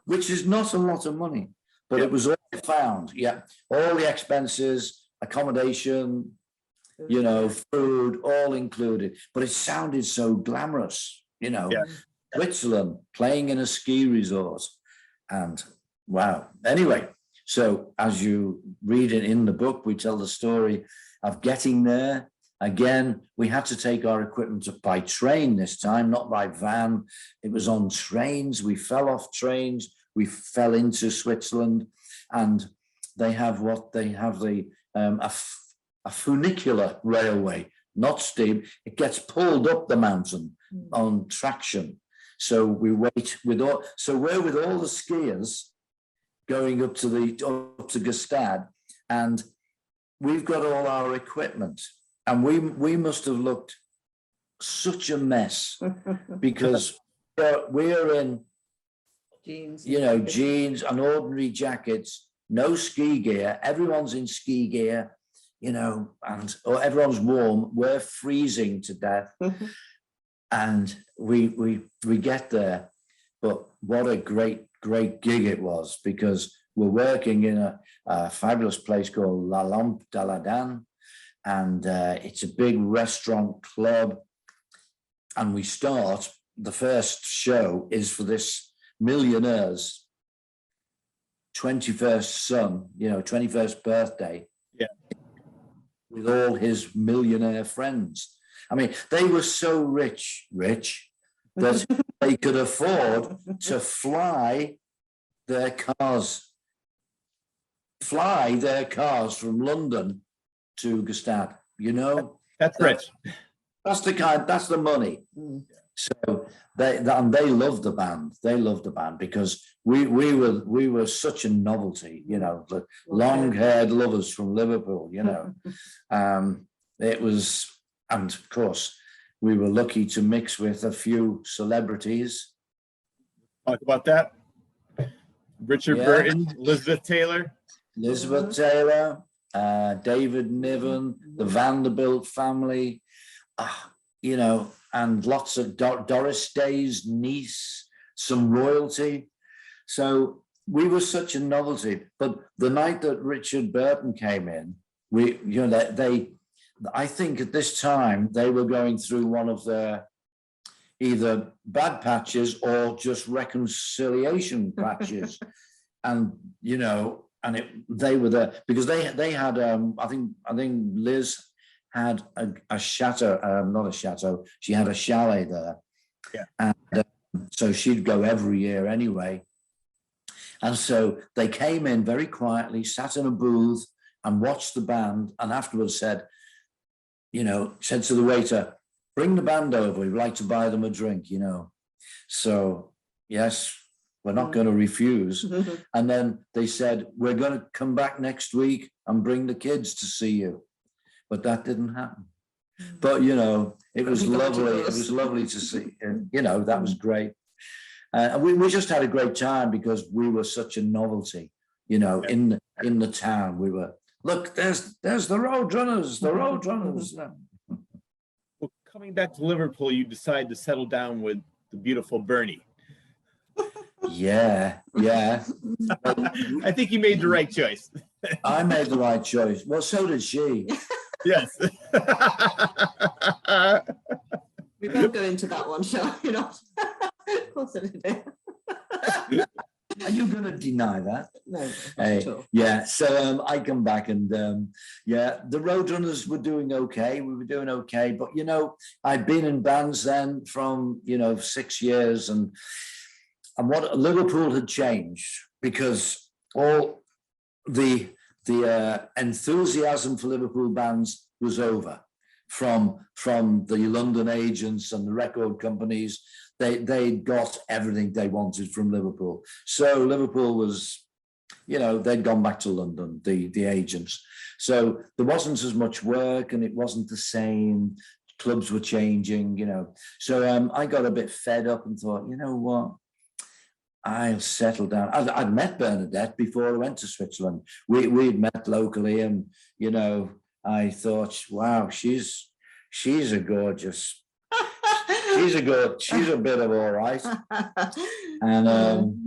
which is not a lot of money, but it was all found. Yeah, all the expenses, accommodation, you know, food, all included. But it sounded so glamorous, you know. Yeah. Switzerland, playing in a ski resort, and wow. Anyway, so as you read it in the book, we tell the story of getting there. Again, we had to take our equipment by train this time, not by van. It was on trains. We fell off trains. We fell into Switzerland, and they have a funicular railway, not steam. It gets pulled up the mountain on traction. So we wait we're with all the skiers going up to Gstaad, and we've got all our equipment. And we must have looked such a mess because we're in jeans, you know, jeans and ordinary jackets, no ski gear. Everyone's in ski gear, you know, and everyone's warm. We're freezing to death, and we get there. But what a great gig it was, because we're working in a fabulous place called La Lampe de la Dan. And it's a big restaurant club. And we start, the first show is for this millionaire's 21st son, you know, 21st birthday. Yeah. With all his millionaire friends. I mean, they were so rich that they could afford to fly their cars from London to Gstaad, you know. That's rich. That's the money. So they loved the band. They loved the band because we were such a novelty, you know, the long-haired lovers from Liverpool, you know. It was, and of course, we were lucky to mix with a few celebrities. Talk about that. Richard Yeah. Burton, Elizabeth Taylor. Elizabeth Taylor, David Niven, the Vanderbilt family, you know, and lots of Doris Day's niece, some royalty. So we were such a novelty. But the night that Richard Burton came in, you know, I think at this time they were going through one of their either bad patches or just reconciliation patches. And, you know, and they were there because they had, I think Liz had a chateau, not a chateau, she had a chalet there. Yeah. And so she'd go every year anyway. And so they came in very quietly, sat in a booth and watched the band, and afterwards said, you know, said to the waiter, bring the band over, we'd like to buy them a drink, you know. So, yes, we're not going to refuse. And then they said, we're going to come back next week and bring the kids to see you. But that didn't happen. But, you know, it was lovely. It was lovely to see. And, you know, that was great. And we just had a great time because we were such a novelty, you know, in the town. We were, look, there's the Roadrunners, the Roadrunners. Well, coming back to Liverpool, you decided to settle down with the beautiful Bernie. Yeah. I think you made the right choice. I made the right choice. Well, so did she. Yes. We won't go into that one, shall we not? Of course I did. Are you going to deny that? No. Hey, yeah. So I come back and yeah, the Roadrunners were doing okay. We were doing okay, but you know, I'd been in bands then from 6 years, and what Liverpool had changed because all the enthusiasm for Liverpool bands was over from the London agents and the record companies. They got everything they wanted from Liverpool. So Liverpool was, they'd gone back to London, the agents. So there wasn't as much work and it wasn't the same. Clubs were changing, So I got a bit fed up and thought, you know what? I'll settle down. I'd met Bernadette before I went to Switzerland. We'd met locally, and I thought, wow, she's a gorgeous. She's a bit of all right, and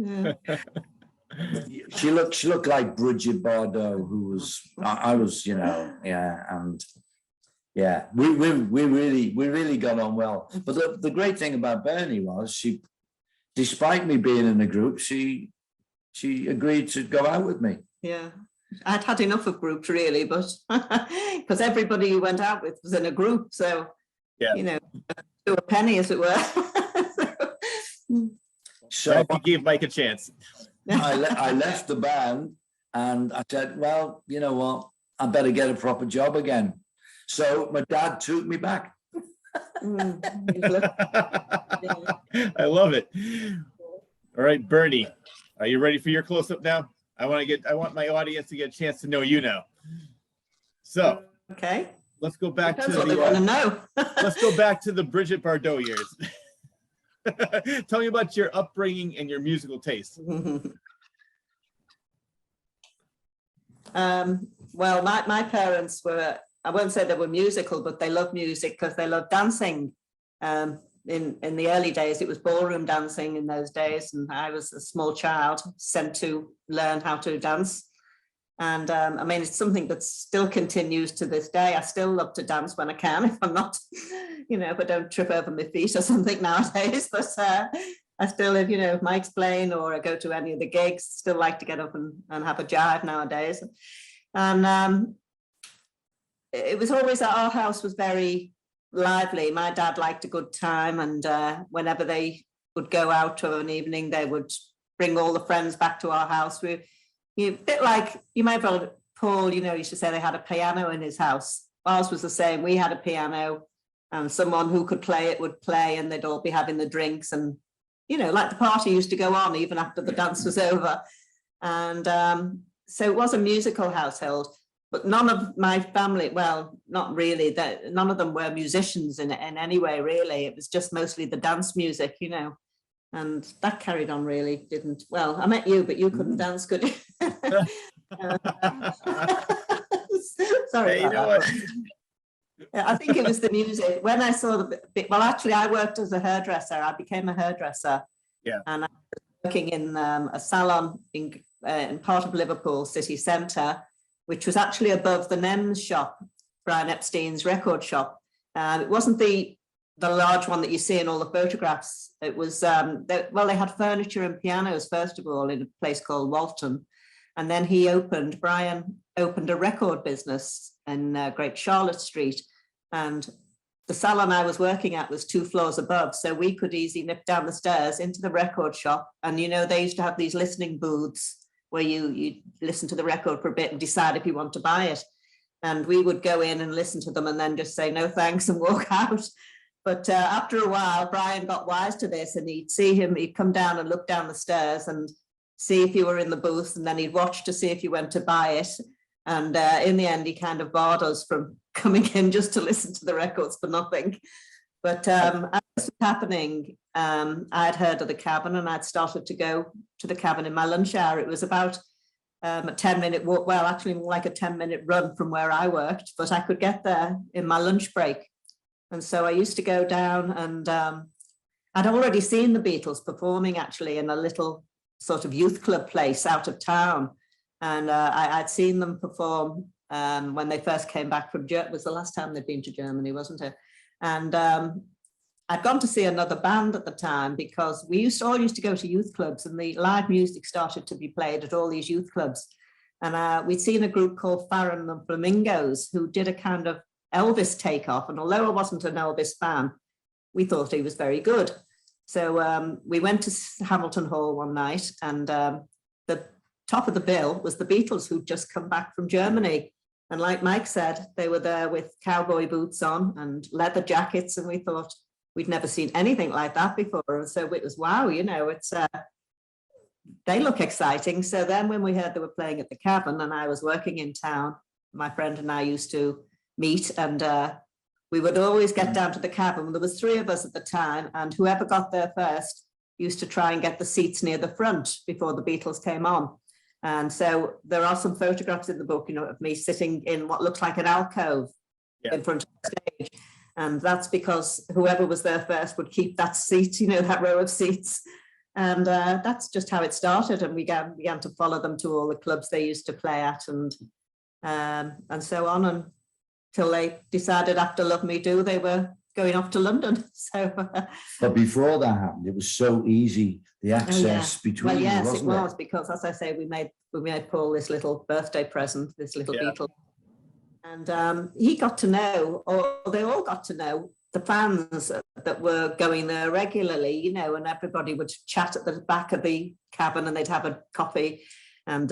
she looked like Bridget Bardot, who was I was, and yeah, we really got on well. But the great thing about Bernie was she. Despite me being in a group, she agreed to go out with me. Yeah, I'd had enough of groups really, but because everybody you went out with was in a group, so to a penny, as it were. So you gave Mike a chance. I left the band and I said, well, you know what? I better get a proper job again. So my dad took me back. I love it. All right, Bernie, are you ready for your close-up now? I want my audience to get a chance to know you now. So okay, let's go back to what they want to know. Let's go back to the Bridget Bardot years. Tell me about your upbringing and your musical taste. Well, my parents were, I won't say they were musical, but they loved music because they loved dancing. In the early days, it was ballroom dancing in those days, and I was a small child sent to learn how to dance. And I mean, it's something that still continues to this day. I still love to dance when I can, if I'm not, if I don't trip over my feet or something nowadays. But I still, if Mike's playing or I go to any of the gigs, still like to get up and have a jive nowadays. And it was always that our house was very lively. My dad liked a good time, and whenever they would go out for an evening, they would bring all the friends back to our house. A bit like, you might have heard Paul, used to say they had a piano in his house. Ours was the same. We had a piano. and someone who could play it would play, and they'd all be having the drinks, and like the party used to go on even after the dance was over. And so it was a musical household, but none of my family, well, not really, none of them were musicians in any way, really. It was just mostly the dance music, and that carried on, really, didn't. Well, I met you, but you couldn't dance, could you? Sorry about that. I think it was the music. When I saw well, actually, I worked as a hairdresser. I became a hairdresser. Yeah. And I was working in a salon in part of Liverpool city centre, which was actually above the Nems shop, Brian Epstein's record shop. It wasn't the large one that you see in all the photographs. It was, they had furniture and pianos, first of all, in a place called Walton. And then Brian opened a record business in Great Charlotte Street. And the salon I was working at was 2 floors above. So we could easily nip down the stairs into the record shop. And, they used to have these listening booths where you listen to the record for a bit and decide if you want to buy it. And we would go in and listen to them and then just say, no, thanks, and walk out. But after a while, Brian got wise to this, and he'd come down and look down the stairs and see if you were in the booth, and then he'd watch to see if you went to buy it. And in the end, he kind of barred us from coming in just to listen to the records for nothing. But as this was happening, I'd heard of the cabin, and I'd started to go to the cabin in my lunch hour. It was about a 10-minute walk, well, actually more like a 10-minute run from where I worked, but I could get there in my lunch break. And so I used to go down, and I'd already seen the Beatles performing actually in a little sort of youth club place out of town. And I'd seen them perform when they first came back from Germany. It was the last time they'd been to Germany, wasn't it? And I'd gone to see another band at the time, because we all used to go to youth clubs, and the live music started to be played at all these youth clubs. And we'd seen a group called Farron and the Flamingos, who did a kind of Elvis takeoff. And although I wasn't an Elvis fan, we thought he was very good. So we went to Hamilton Hall one night, and the top of the bill was the Beatles, who'd just come back from Germany. And like Mike said, they were there with cowboy boots on and leather jackets, and we thought we'd never seen anything like that before. And so it was, wow, it's they look exciting. So then when we heard they were playing at the cabin, and I was working in town, my friend and I used to meet, and we would always get down to the cabin. There was 3 of us at the time, and whoever got there first used to try and get the seats near the front before the Beatles came on. And so there are some photographs in the book, of me sitting in what looks like an alcove in front of the stage. And that's because whoever was there first would keep that seat, that row of seats. And that's just how it started. And we began to follow them to all the clubs they used to play at, and so on, until they decided after Love Me Do, they were going off to London. So, but before that happened, it was so easy, the access between. Well, yes, wasn't it was, because as I say, we made Paul this little birthday present, this little Beatle. And he got to know, or they all got to know, the fans that were going there regularly, and everybody would chat at the back of the cabin, and they'd have a coffee. And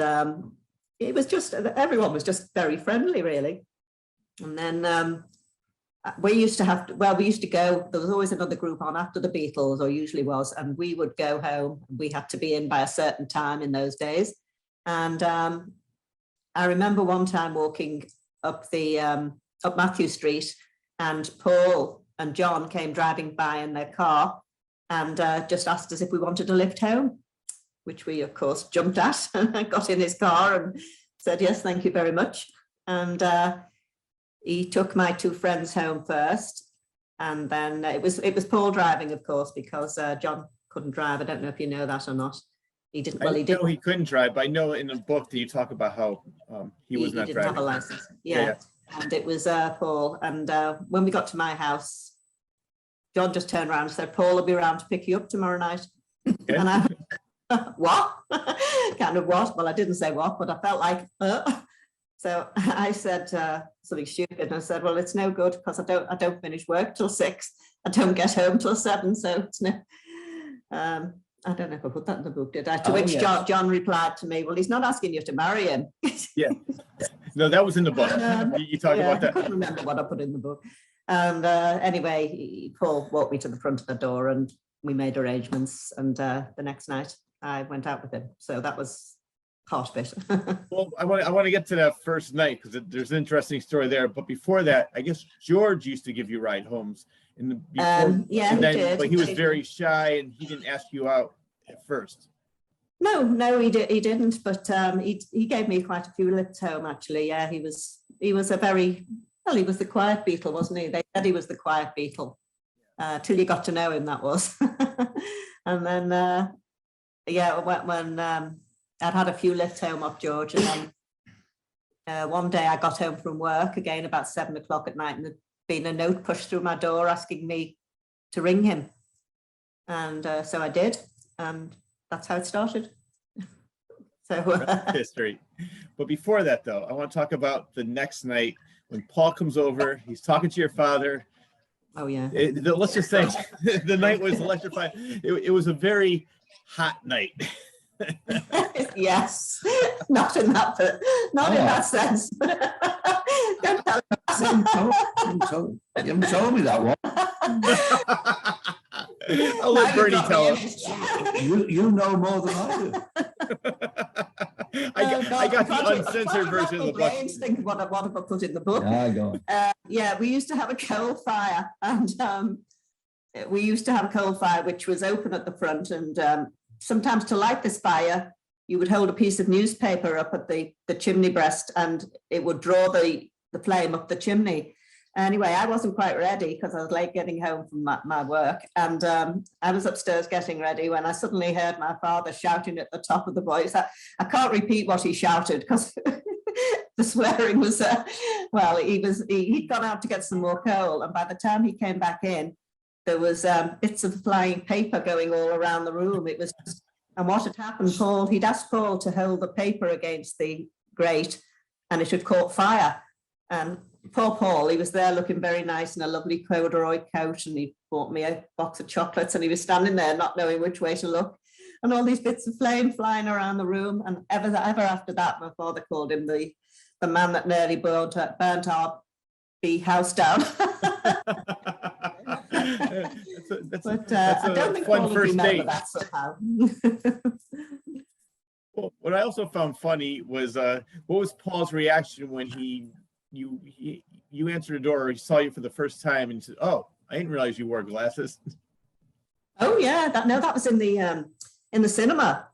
it was just, everyone was just very friendly, really. And then we used to go, there was always another group on after the Beatles, or usually was, and we would go home. We had to be in by a certain time in those days. And I remember one time walking up Matthew Street, and Paul and John came driving by in their car, and just asked us if we wanted a lift home, which we of course jumped at, and got in his car and said yes, thank you very much. And he took my 2 friends home first, and then it was Paul driving, of course, because John couldn't drive. I don't know if you know that or not. He didn't. Well, he didn't. No, he couldn't drive, but I know in the book that you talk about how he was not didn't driving. have a license. Yeah. And it was Paul. And when we got to my house, John just turned around and said, "Paul will be around to pick you up tomorrow night." Okay. And I, what? Kind of what? Well, I didn't say what, but I felt like, So I said something stupid, and I said, "Well, it's no good, because I don't finish work till 6. I don't get home till 7. So it's no." I don't know if I put that in the book, did I? To which yes. John replied to me, "Well, he's not asking you to marry him." Yeah. No, that was in the book. You talk about that. I can't remember what I put in the book. And anyway, Paul walked me to the front of the door and we made arrangements. And the next night I went out with him. So that was part of it. Well, I want to get to that first night because there's an interesting story there. But before that, I guess George used to give you ride homes yeah, and he then, did. but he was very shy and he didn't ask you out at first. No, he didn't. But he gave me quite a few lifts home. Actually, yeah, he was a very well. He was the quiet Beatle, wasn't he? They said he was the quiet Beatle till you got to know him. That was, and then yeah, when I'd had a few lifts home off George, and then one day I got home from work again about 7 o'clock at night, and there'd been a note pushed through my door asking me to ring him, and so I did, and that's how it started. So History. But before that, though, I want to talk about the next night when Paul comes over. He's talking to your father. Oh yeah. Let's just say the night was electrifying. It was a very hot night. Yes, not in that, but not in that sense. Don't tell You haven't told me that one. I'll let Bernie tell us. You know more than I do. I got the uncensored version of the book. Think what have I put in the book? Yeah, go on. Yeah, we used to have a coal fire, and which was open at the front, and sometimes to light this fire, you would hold a piece of newspaper up at the chimney breast, and it would draw the flame up the chimney. Anyway, I wasn't quite ready because I was late getting home from my work, and I was upstairs getting ready when I suddenly heard my father shouting at the top of the voice. I can't repeat what he shouted because the swearing was, well, he'd gone out to get some more coal, and by the time he came back in, there was bits of flying paper going all around the room. It was, and what had happened, he'd asked Paul to hold the paper against the grate, and it had caught fire. And poor Paul, he was there looking very nice in a lovely corduroy coat, and he bought me a box of chocolates, and he was standing there not knowing which way to look, and all these bits of flame flying around the room. And ever after that, my father called him the man that nearly burnt our bee house down. That's I don't think fun Paul would first remember date. that somehow. Well, what I also found funny was what was Paul's reaction when you answered the door, or he saw you for the first time, and he said, "Oh, I didn't realize you wore glasses." Oh yeah, that was in the cinema.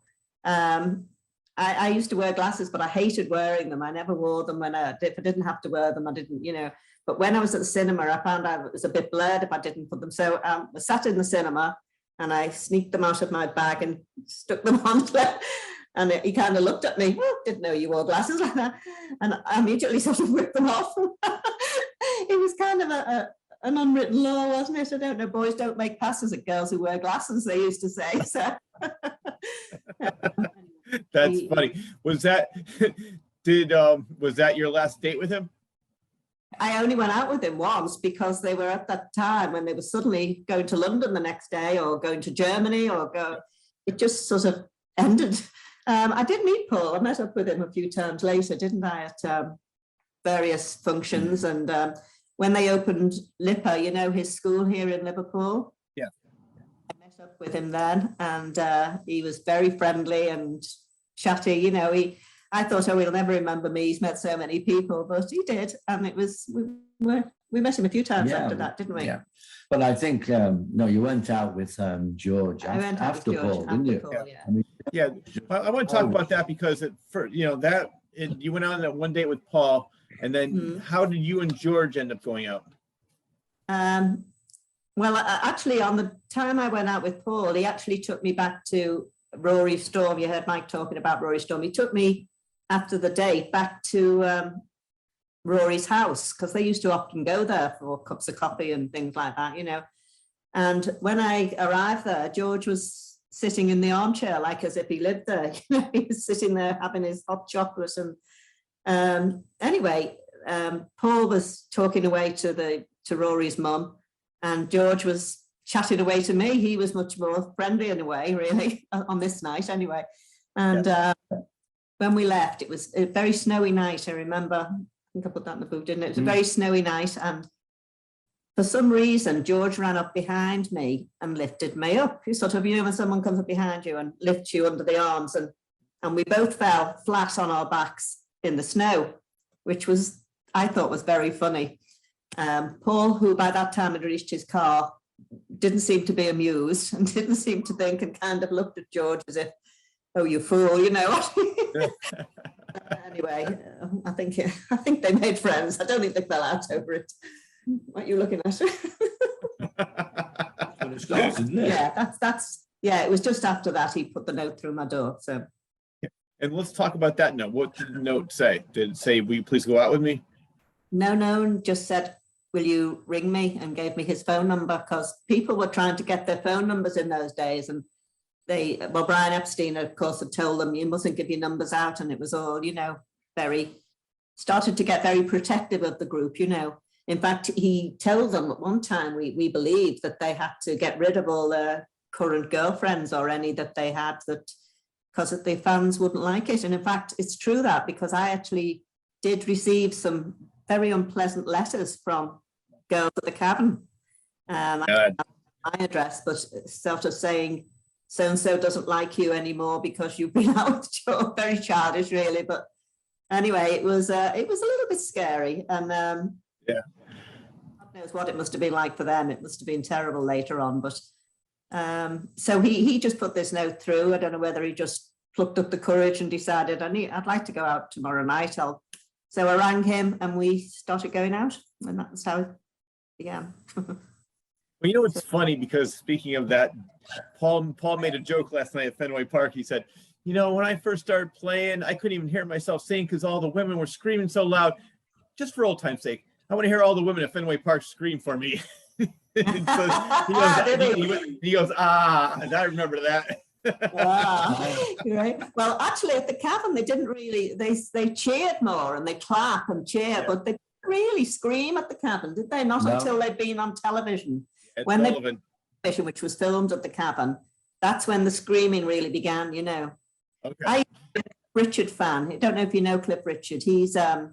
I used to wear glasses, but I hated wearing them. I never wore them if I didn't have to wear them. I didn't, But when I was at the cinema, I found out it was a bit blurred if I didn't put them. So I sat in the cinema and I sneaked them out of my bag and stuck them on. And he kind of looked at me, didn't know you wore glasses like that. And I immediately sort of whipped them off. It was kind of an unwritten law, wasn't it? I don't know, boys don't make passes at girls who wear glasses, they used to say. So That's funny. Was that your last date with him? I only went out with him once because they were at that time when they were suddenly going to London the next day, or going to Germany, it just sort of ended. I did meet Paul. I met up with him a few times later, didn't I, at various functions. And when they opened LIPA, his school here in Liverpool. Yeah. I met up with him then, and he was very friendly and chatty. I thought, he'll never remember me. He's met so many people, but he did. And it was, we met him a few times after that, didn't we? Yeah. But I think, no, you went out with George after Paul, didn't you? Paul, yeah. I mean, Yeah, I want to talk about that because you went on that one date with Paul, and then how did you and George end up going out? Well, actually, on the time I went out with Paul, he actually took me back to Rory Storm. You heard Mike talking about Rory Storm. He took me after the date back to Rory's house, because they used to often go there for cups of coffee and things like that, And when I arrived there, George was sitting in the armchair, like as if he lived there. He was sitting there having his hot chocolate. And anyway, Paul was talking away to Rory's mum, and George was chatting away to me. He was much more friendly in a way, really, on this night anyway. And when we left, it was a very snowy night. I remember, I think I put that in the book, didn't it? It was a very snowy night, and for some reason, George ran up behind me and lifted me up. You sort of, you know, when someone comes up behind you and lifts you under the arms, and we both fell flat on our backs in the snow, which was, I thought was very funny. Paul, who by that time had reached his car, didn't seem to be amused and didn't seem to think, and kind of looked at George as if, oh, you fool, you know. Anyway, I think they made friends. I don't think they fell out over it. What are you looking at? When it starts, isn't it? Yeah, that's yeah, it was just after that he put the note through my door. So, And let's talk about that note. What did the note say? Did it say, will you please go out with me? no, just said, will you ring me, and gave me his phone number, because people were trying to get their phone numbers in those days, and Brian Epstein, of course, had told them you mustn't give your numbers out, and it was all, you know, started to get very protective of the group, you know. In fact, he told them at one time, we believe, that they had to get rid of all their current girlfriends or any that they had, that because the fans wouldn't like it. And in fact, it's true that, because I actually did receive some very unpleasant letters from girls at the Cavern. I have my address, but sort of saying, so-and-so doesn't like you anymore because you've been out. Very childish, really. But anyway, it was a little bit scary. And yeah, God knows what it must have been like for them. It must have been terrible later on. But so he just put this note through. I don't know whether he just plucked up the courage and decided, I'd like to go out tomorrow night. So I rang him and we started going out, and that's how it began. Well, you know, it's funny, because speaking of that, Paul made a joke last night at Fenway Park. He said, you know, when I first started playing, I couldn't even hear myself sing because all the women were screaming so loud. Just for old time's sake, I want to hear all the women at Fenway Park scream for me. So he goes, and I remember that. Right. Well, actually, at the Cavern, they didn't really, they cheered more and they clap and cheer, but they didn't really scream at the Cavern, did they? Not until they'd been on television. When television, which was filmed at the Cavern, that's when the screaming really began, you know. Okay. I'm a Richard fan. I don't know if you know Cliff Richard. He's oh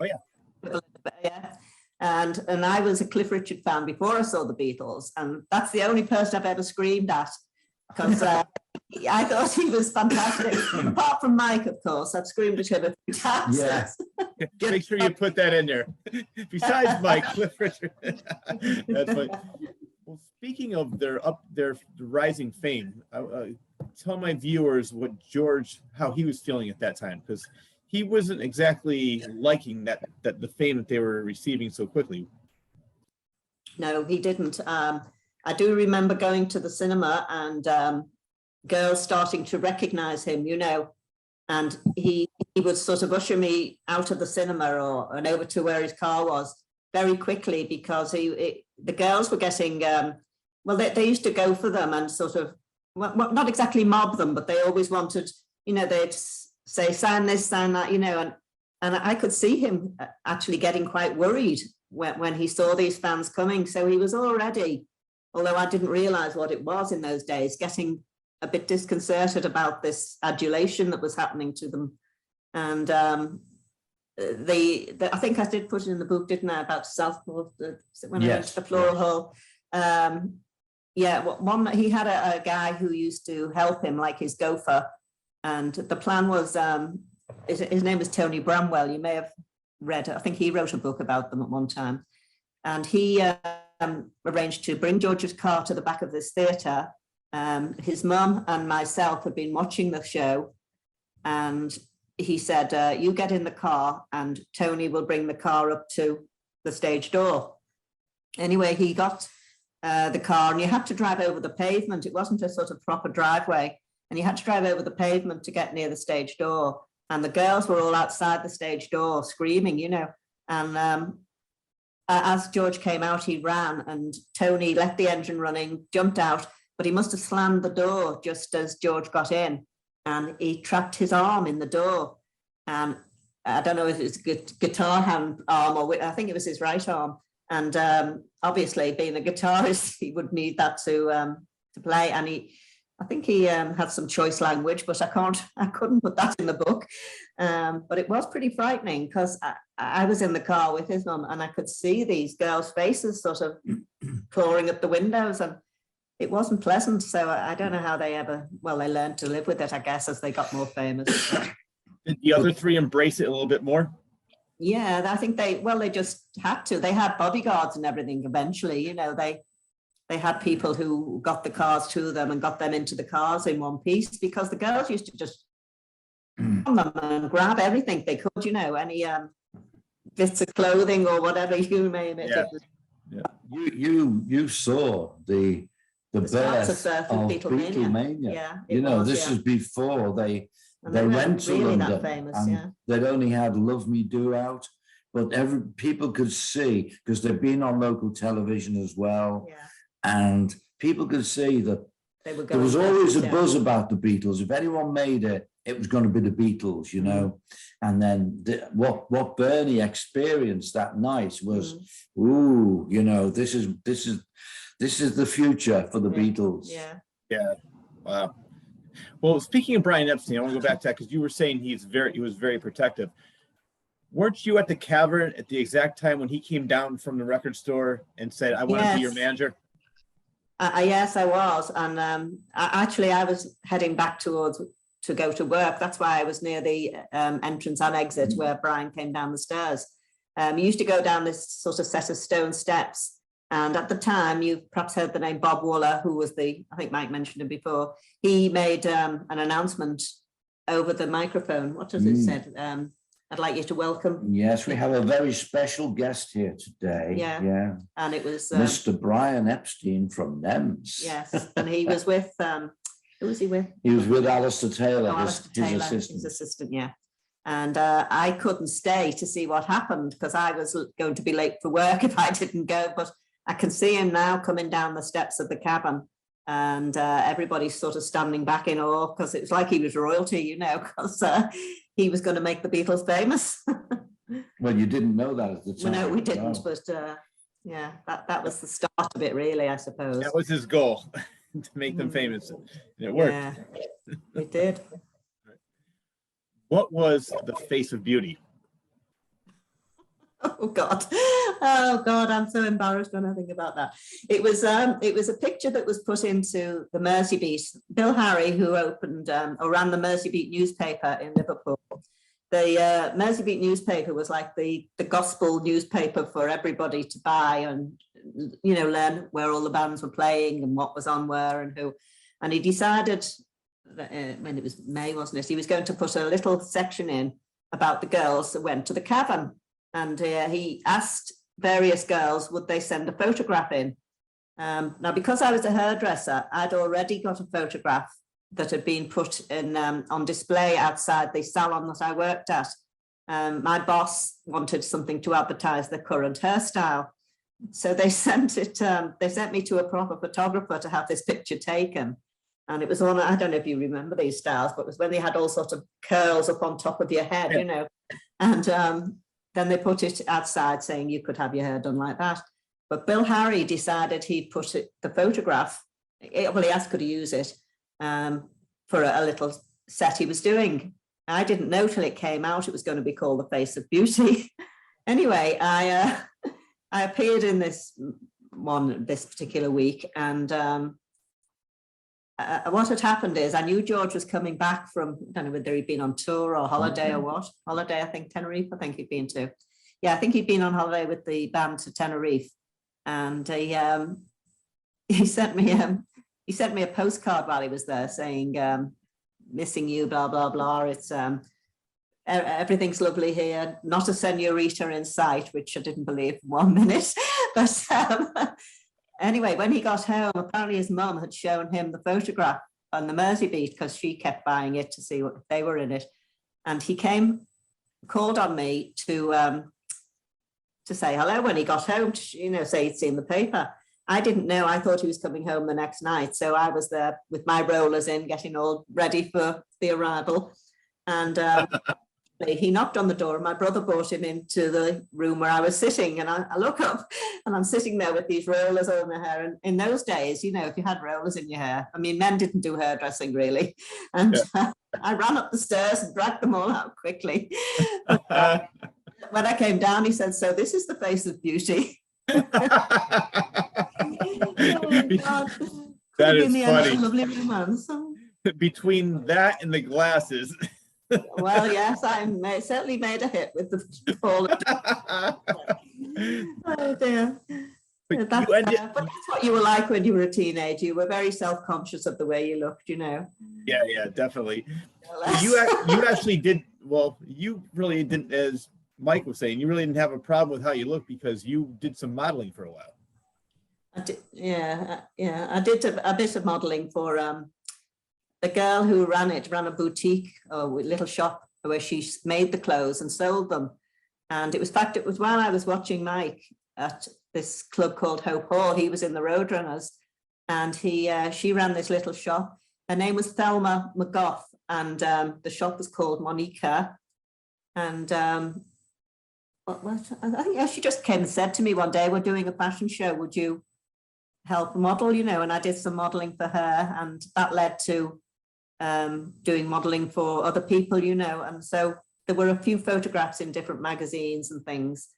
yeah. And I was a Cliff Richard fan before I saw the Beatles, and that's the only person I've ever screamed at, because I thought he was fantastic. Apart from Mike, of course, I've screamed at him a few times. Yeah. Make sure you put that in there. Besides Mike, Cliff Richard. That's funny. Well, speaking of their rising fame, tell my viewers how he was feeling at that time, because he wasn't exactly liking that the fame that they were receiving so quickly. No, he didn't. I do remember going to the cinema and girls starting to recognize him, you know, and he would sort of usher me out of the cinema and over to where his car was very quickly, because the girls were getting, they used to go for them and sort of, well, not exactly mob them, but they always wanted, you know, they'd say, sign this, sign that, you know, and I could see him actually getting quite worried when he saw these fans coming. So he was already, although I didn't realize what it was in those days, getting a bit disconcerted about this adulation that was happening to them. And I think I did put it in the book, didn't I, about Southport, when I went to the Floral Hall. He had a guy who used to help him, like his gopher, and the plan was, his name is Tony Bramwell. You may have read, I think he wrote a book about them at one time, and he arranged to bring George's car to the back of this theatre. His mum and myself had been watching the show, and he said, you get in the car and Tony will bring the car up to the stage door. Anyway, he got the car, and you had to drive over the pavement. It wasn't a sort of proper driveway, and you had to drive over the pavement to get near the stage door. And the girls were all outside the stage door screaming, you know. And as George came out, he ran, and Tony left the engine running, jumped out, but he must have slammed the door just as George got in, and he trapped his arm in the door. And I don't know if it's guitar hand arm, or I think it was his right arm. And obviously, being a guitarist, he would need that to play. And I think he had some choice language, but I couldn't put that in the book. But it was pretty frightening because I was in the car with his mum and I could see these girls' faces sort of clawing at the windows, and it wasn't pleasant. So I don't know how they learned to live with it, I guess, as they got more famous. Did the other three embrace it a little bit more? Yeah, I think they just had to. They had bodyguards and everything eventually, you know, they had people who got the cars to them and got them into the cars in one piece, because the girls used to just on them and grab everything they could, you know, any bits of clothing or whatever you name it. Yeah. You saw the birth of Beatlemania. Yeah, you know, this is before they went to really London, that famous, and they'd only had "Love Me Do" out, but people could see, because they've been on local television as well. Yeah. And people could see that there was always a buzz about the Beatles. If anyone made it, it was going to be the Beatles, you know. And then what Bernie experienced that night was, ooh, you know, this is the future for the Beatles. Yeah. Wow. Well, speaking of Brian Epstein, I want to go back to that because you were saying he was very protective. Weren't you at the Cavern at the exact time when he came down from the record store and said, "I want to be your manager"? Yes, I was. And I was heading back to go to work. That's why I was near the entrance and exit where Brian came down the stairs. He used to go down this sort of set of stone steps. And at the time, you've perhaps heard the name Bob Wooler, who was I think Mike mentioned him before. He made an announcement over the microphone. What does it say? I'd like you to welcome. Yes, we have a very special guest here today. Yeah. And it was Mr. Brian Epstein from NEMS. Yes, and he was with who was he with? He was with Alistair Taylor, his assistant. Yeah. And I couldn't stay to see what happened because I was going to be late for work if I didn't go. But I can see him now coming down the steps of the cabin, and everybody's sort of standing back in awe because it was like he was royalty, you know, because he was going to make the Beatles famous. Well, you didn't know that at the time. Well, no, we didn't, but yeah, that was the start of it, really, I suppose. That was his goal, to make them famous. And it worked. Yeah, it did. What was the face of beauty? Oh God, I'm so embarrassed when I think about that. It was a picture that was put into the Merseybeat. Bill Harry, who opened or ran the Merseybeat newspaper in Liverpool. The Merseybeat newspaper was like the gospel newspaper for everybody to buy and, you know, learn where all the bands were playing and what was on where and who. And he decided that, when it was May, wasn't it? He was going to put a little section in about the girls that went to the Cavern. And he asked various girls, would they send a photograph in? Now, because I was a hairdresser, I'd already got a photograph that had been put in on display outside the salon that I worked at. My boss wanted something to advertise the current hairstyle. So they sent me to a proper photographer to have this picture taken. And it was on, I don't know if you remember these styles, but it was when they had all sorts of curls up on top of your head, you know. And then they put it outside saying you could have your hair done like that. But Bill Harry decided he'd put the photograph, well, he asked could he use it for a little set he was doing. I didn't know till it came out it was going to be called The Face of Beauty. Anyway, I appeared in this particular week, and what had happened is I knew George was coming back from, I don't know whether he'd been on tour or holiday or what. Holiday, I think Tenerife, I think he'd been to. Yeah, I think he'd been on holiday with the band to Tenerife. And he sent me a postcard while he was there saying, missing you, blah, blah, blah. It's everything's lovely here. Not a senorita in sight, which I didn't believe for 1 minute. But anyway, when he got home, apparently his mum had shown him the photograph on the Merseybeat because she kept buying it to see what if they were in it. And he called on me to say hello when he got home, to, you know, say he'd seen the paper. I didn't know. I thought he was coming home the next night. So I was there with my rollers in, getting all ready for the arrival. And he knocked on the door and my brother brought him into the room where I was sitting, and I look up and I'm sitting there with these rollers over my hair. And in those days, you know, if you had rollers in your hair, I mean, men didn't do hairdressing really. And I ran up the stairs and dragged them all out quickly. But, when I came down, he said, "So this is the face of beauty." Oh my God. That is funny. Lovely romance. Between that and the glasses. Well, yes, certainly made a hit with the ball. Oh dear. But that's what you were like when you were a teenager. You were very self-conscious of the way you looked, you know. Yeah, definitely. You actually did, well, you really didn't, as Mike was saying, you really didn't have a problem with how you look because you did some modeling for a while. I did, I did a bit of modeling for the girl who ran a boutique or little shop where she made the clothes and sold them. And it was while I was watching Mike at this club called Hope Hall. He was in the Roadrunners, and she ran this little shop. Her name was Thelma McGough, and the shop was called Monica. And I think she just came and said to me one day, "We're doing a fashion show. Would you help model?" You know, and I did some modeling for her, and that led to doing modeling for other people, you know. And so there were a few photographs in different magazines and things,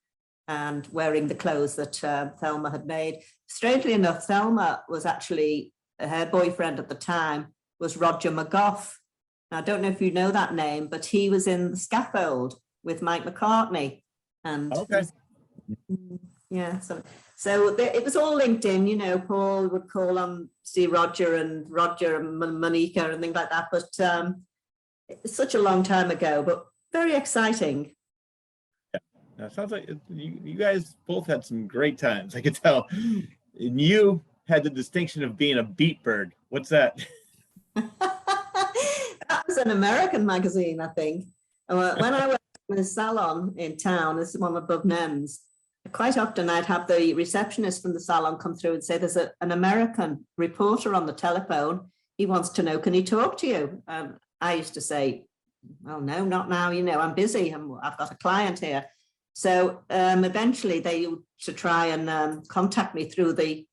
and wearing the clothes that Thelma had made. Strangely enough, Thelma was actually, her boyfriend at the time was Roger McGough. Now, I don't know if you know that name, but he was in The Scaffold with Mike McCartney. And okay. Yeah, so it was all linked in, you know. Paul would call on, see Roger and Monica and things like that. But it's such a long time ago, but very exciting. Yeah, it sounds like you guys both had some great times. I could tell. And you had the distinction of being a beat bird. What's that? That was an American magazine, I think. When I went to the salon in town, this is one above Nems, quite often I'd have the receptionist from the salon come through and say, "There's an American reporter on the telephone. He wants to know, can he talk to you?" I used to say, "Oh, no, not now. You know, I'm busy. I've got a client here." So eventually they used to try and contact me through the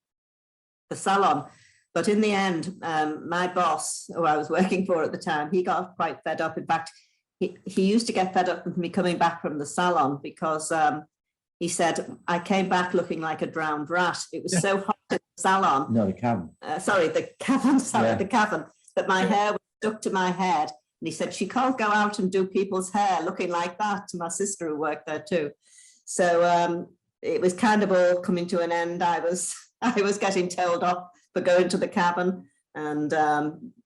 salon. But in the end, my boss, who I was working for at the time, he got quite fed up. In fact, he used to get fed up with me coming back from the salon because he said, I came back looking like a drowned rat. It was so hot in the salon. No, the cavern. The cavern, the cavern, that my hair was stuck to my head. And he said, she can't go out and do people's hair looking like that, to my sister who worked there too. So it was kind of all coming to an end. I was getting told off for going to the cabin, and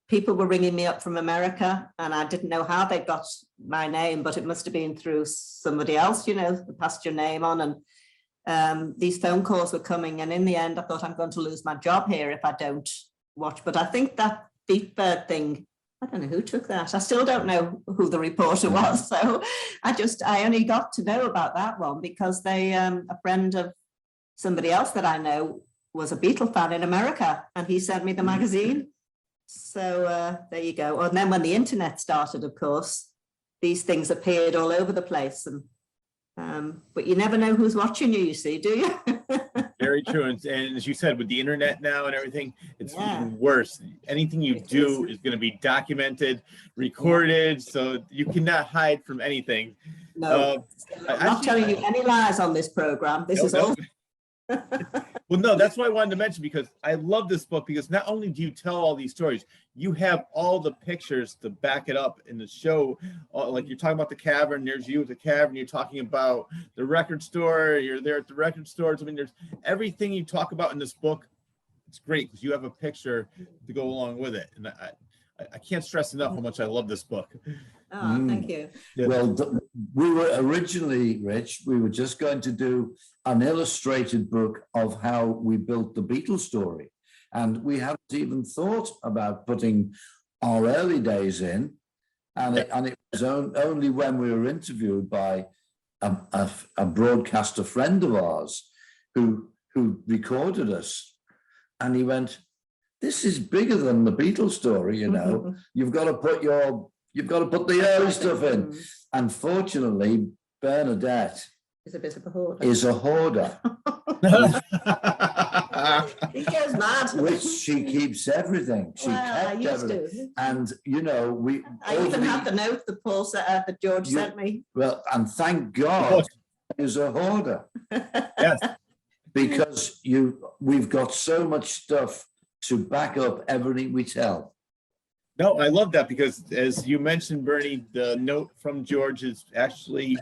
people were ringing me up from America, and I didn't know how they got my name, but it must have been through somebody else, you know, who passed your name on. And these phone calls were coming. And in the end, I thought, I'm going to lose my job here if I don't watch. But I think that Beat Bird thing, I don't know who took that. I still don't know who the reporter was. So I only got to know about that one because a friend of somebody else that I know was a Beatle fan in America, and he sent me the magazine. So there you go. And then when the internet started, of course, these things appeared all over the place. And but you never know who's watching you see, do you? Very true. And as you said, with the internet now and everything, it's even worse. Anything you do is going to be documented, recorded, so you cannot hide from anything. No, I'm not telling you any lies on this program. This is all. Well, no, that's what I wanted to mention, because I love this book, because not only do you tell all these stories, you have all the pictures to back it up in the show. Like you're talking about the cavern, there's you at the cavern, you're talking about the record store, you're there at the record stores. I mean, there's everything you talk about in this book. It's great because you have a picture to go along with it. And I can't stress enough how much I love this book. Oh, thank you. Yeah. Well, we were originally, Rich, we were just going to do an illustrated book of how we built the Beatles story. And we hadn't even thought about putting our early days in. And it was only when we were interviewed by a broadcaster friend of ours who recorded us. And he went, "This is bigger than the Beatles story, you know. You've got to put your You've got to put the early stuff in. Unfortunately, Bernadette It's a bit of a hoarder. is a hoarder, He goes mad. which she keeps everything. She Well, I kept used everything. to. And, you know, we. I even have the note that Paul sent, that George You- sent me. Well, and thank God is a hoarder. Yes. Because we've got so much stuff to back up everything we tell. No, I love that because as you mentioned, Bernie, the note from George is actually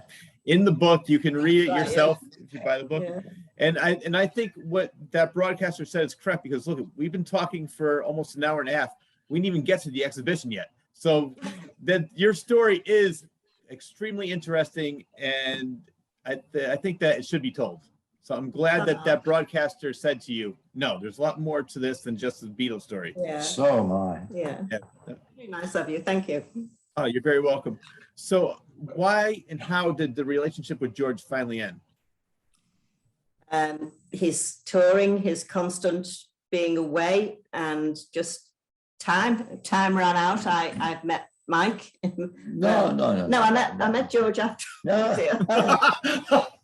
in the book. You can read it Right, yourself if you buy the book. Yeah. And I think what that broadcaster said is correct because look, we've been talking for almost an hour and a half. We didn't even get to the exhibition yet. So that your story is extremely interesting, and I think that it should be told. So I'm glad that that broadcaster said to you, no, there's a lot more to this than just the Beatles story. Yeah. So am I. Yeah. Yeah. Very nice of you. Thank you. Oh, you're very welcome. So why and how did the relationship with George finally end? His touring, his constant being away, and just time ran out. I've met Mike. No, I met George after. No.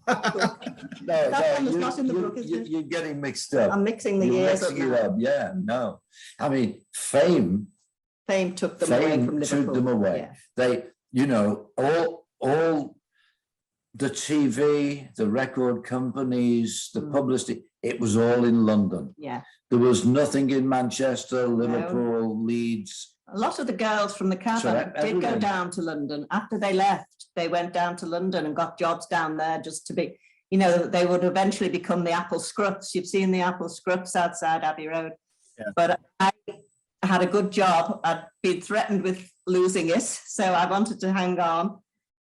That one was not in the book, is it? You're getting mixed up. I'm mixing the You're years up mixing it now. up. Yeah, no. I mean, fame Fame took them away from Liverpool. took them away. Yeah. They, you know, all the TV, the record companies, the publicity, it was all in London. Yeah. There was nothing in Manchester, Liverpool, Leeds. A lot of the girls from the So cabin did go everything. down to London. After they left, they went down to London and got jobs down there just to be, you know, they would eventually become the Apple Scruffs. You've seen the Apple Scruffs outside Abbey Road. Yeah. But I had a good job. I'd been threatened with losing it, so I wanted to hang on.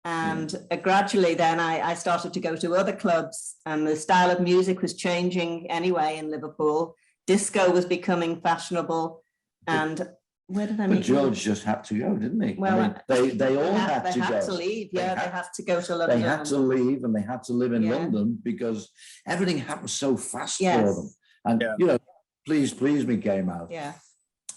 And gradually then I started to go to other clubs, and the style of music was changing anyway in Liverpool. Disco was becoming fashionable. And where did I But meet George just had to go, didn't he? Well, I mean, they all had to They go. had to leave, yeah, They they had to go to London. They had to leave and they had to live in Yeah. London because everything happened so fast for Yes. them. And, Yeah. you know, Please Please Me came out. Yeah,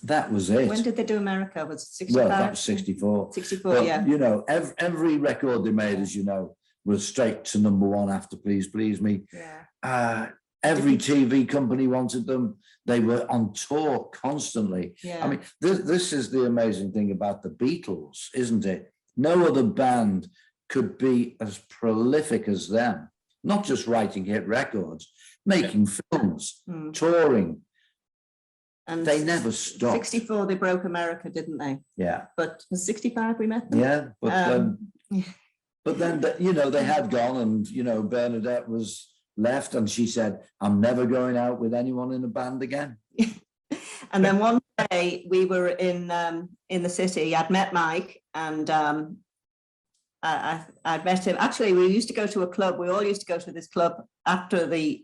That was it. when did they do America? Was it 65? Well, that was 64. 64, But, yeah. you know, every record they made, as you know, was straight to #1 after Please Please Me. Yeah, Every TV company wanted them. They were on tour constantly. yeah. I mean, this is the amazing thing about the Beatles, isn't it? No other band could be as prolific as them. Not just writing hit records, making films, Mm. touring. And They never stopped. 64, they broke America, didn't they? Yeah, But was 65 we met them? yeah. Yeah. But then, you know, they had gone and, you know, Bernadette was left and she said, I'm never going out with anyone in a band again. And then one day we were in the city. I'd met Mike, and I'd met him. Actually, we used to go to a club. We all used to go to this club after the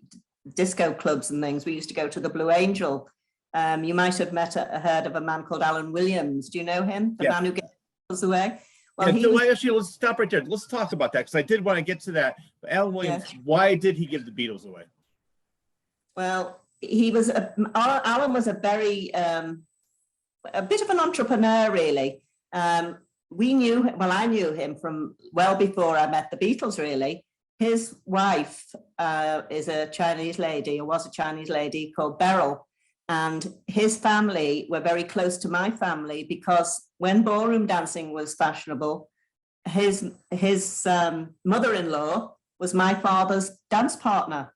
disco clubs and things. We used to go to the Blue Angel. You might have heard of a man called Alan Williams. Do you know him? The Yeah. man who gave us away. Well, Yeah, he so was- actually, let's stop right there. Let's talk about that because I did want to get to that. But Alan Williams, why did he give the Beatles away? Well, Alan was a very, a bit of an entrepreneur, really. I knew him from well before I met the Beatles, really. His wife is a Chinese lady, or was a Chinese lady called Beryl. And his family were very close to my family because when ballroom dancing was fashionable, his mother-in-law was my father's dance partner.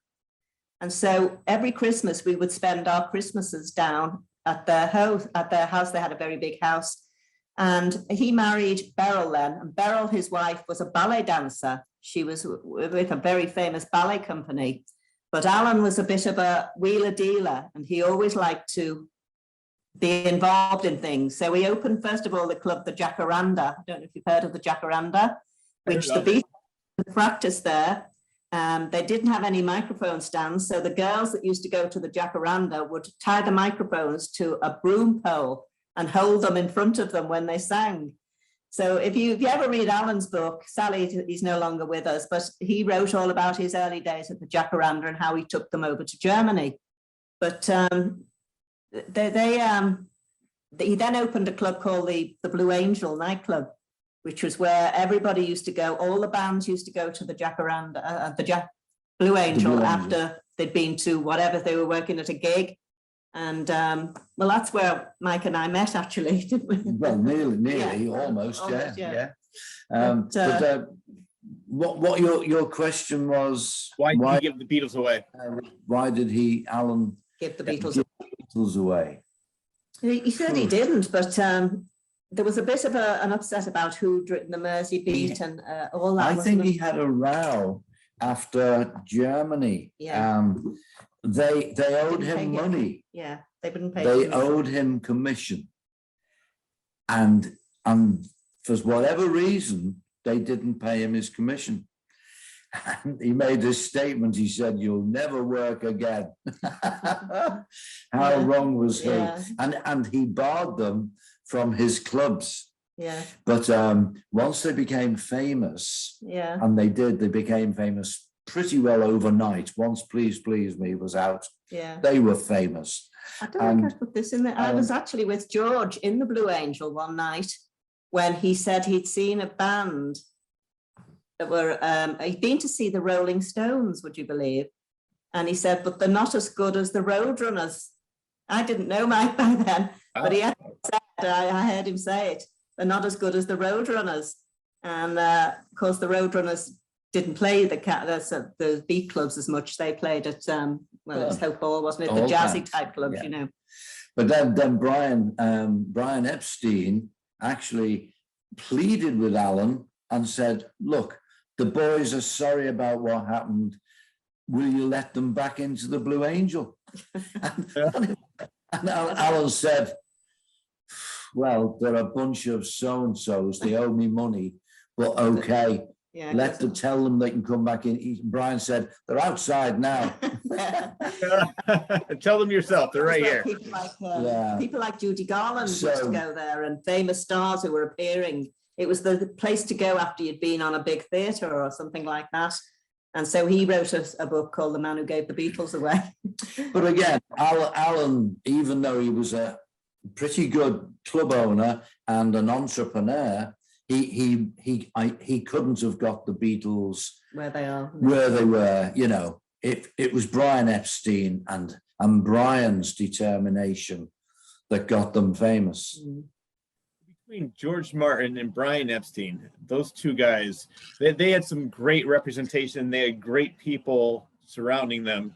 And so every Christmas we would spend our Christmases down at their house. They had a very big house. And he married Beryl then. And Beryl, his wife, was a ballet dancer. She was with a very famous ballet company. But Alan was a bit of a wheeler dealer, and he always liked to be involved in things. So we opened, first of all, the club, the Jacaranda. I don't know if you've heard of the Jacaranda, which the Beatles practiced there. They didn't have any microphone stands, so the girls that used to go to the Jacaranda would tie the microphones to a broom pole and hold them in front of them when they sang. So if you ever read Alan's book, Sally, he's no longer with us, but he wrote all about his early days at the Jacaranda and how he took them over to Germany. But he then opened a club called the Blue Angel nightclub, which was where everybody used to go. All the bands used to go to the Blue Angel after they'd been to whatever, they were working at a gig. And well, that's where Mike and I met, actually, didn't we? Well, nearly, Yeah. almost, Almost, yeah. But, What your question was? Why did he give the Beatles away? Why did Alan give the Beatles. give the Beatles away? He said he didn't, but there was a bit of an upset about who'd written the Mersey beat and all that. I think wasn't he had a row after Germany. Yeah. They owed Didn't pay him him. money. Yeah, they wouldn't pay. They him. owed him commission, and for whatever reason they didn't pay him his commission. And he made this statement. He said, "You'll never work again." How Yeah. wrong was he? Yeah. And he barred them from his clubs. Yeah, But once they became famous, yeah. and they became famous pretty well overnight. Once Please Please Me was out, Yeah, they were famous. I don't think I put this in there. I was um, actually with George in the Blue Angel one night when he said he'd seen a band that were, he'd been to see the Rolling Stones, would you believe? And he said, but they're not as good as the Roadrunners. I didn't know Mike by then, but he had said, I heard him say it, they're not as good as the Roadrunners. And of course, the Roadrunners didn't play the beat clubs as much. They played at, well, it was Hope Hall, wasn't it? The All jazzy kinds, type clubs, yeah. you know. But then Brian Epstein actually pleaded with Alan and said, "Look, the boys are sorry about what happened. Will you let them back into the Blue Angel?" And Alan said, "Well, they're a bunch of so-and-sos. They owe me money, but okay, Yeah, let them tell them they can come back in." Brian said, "They're outside now." Tell them yourself. They're right here. People like, Yeah. people like Judy Garland used So- to go there, and famous stars who were appearing. It was the place to go after you'd been on a big theatre or something like that. And so he wrote a book called The Man Who Gave the Beatles Away. But again, Alan, even though he was a pretty good club owner and an entrepreneur, he couldn't have got the Beatles Where they are. where they were. You know, it was Brian Epstein and Brian's determination that got them famous. Mm. Between George Martin and Brian Epstein, those two guys, they had some great representation. They had great people surrounding them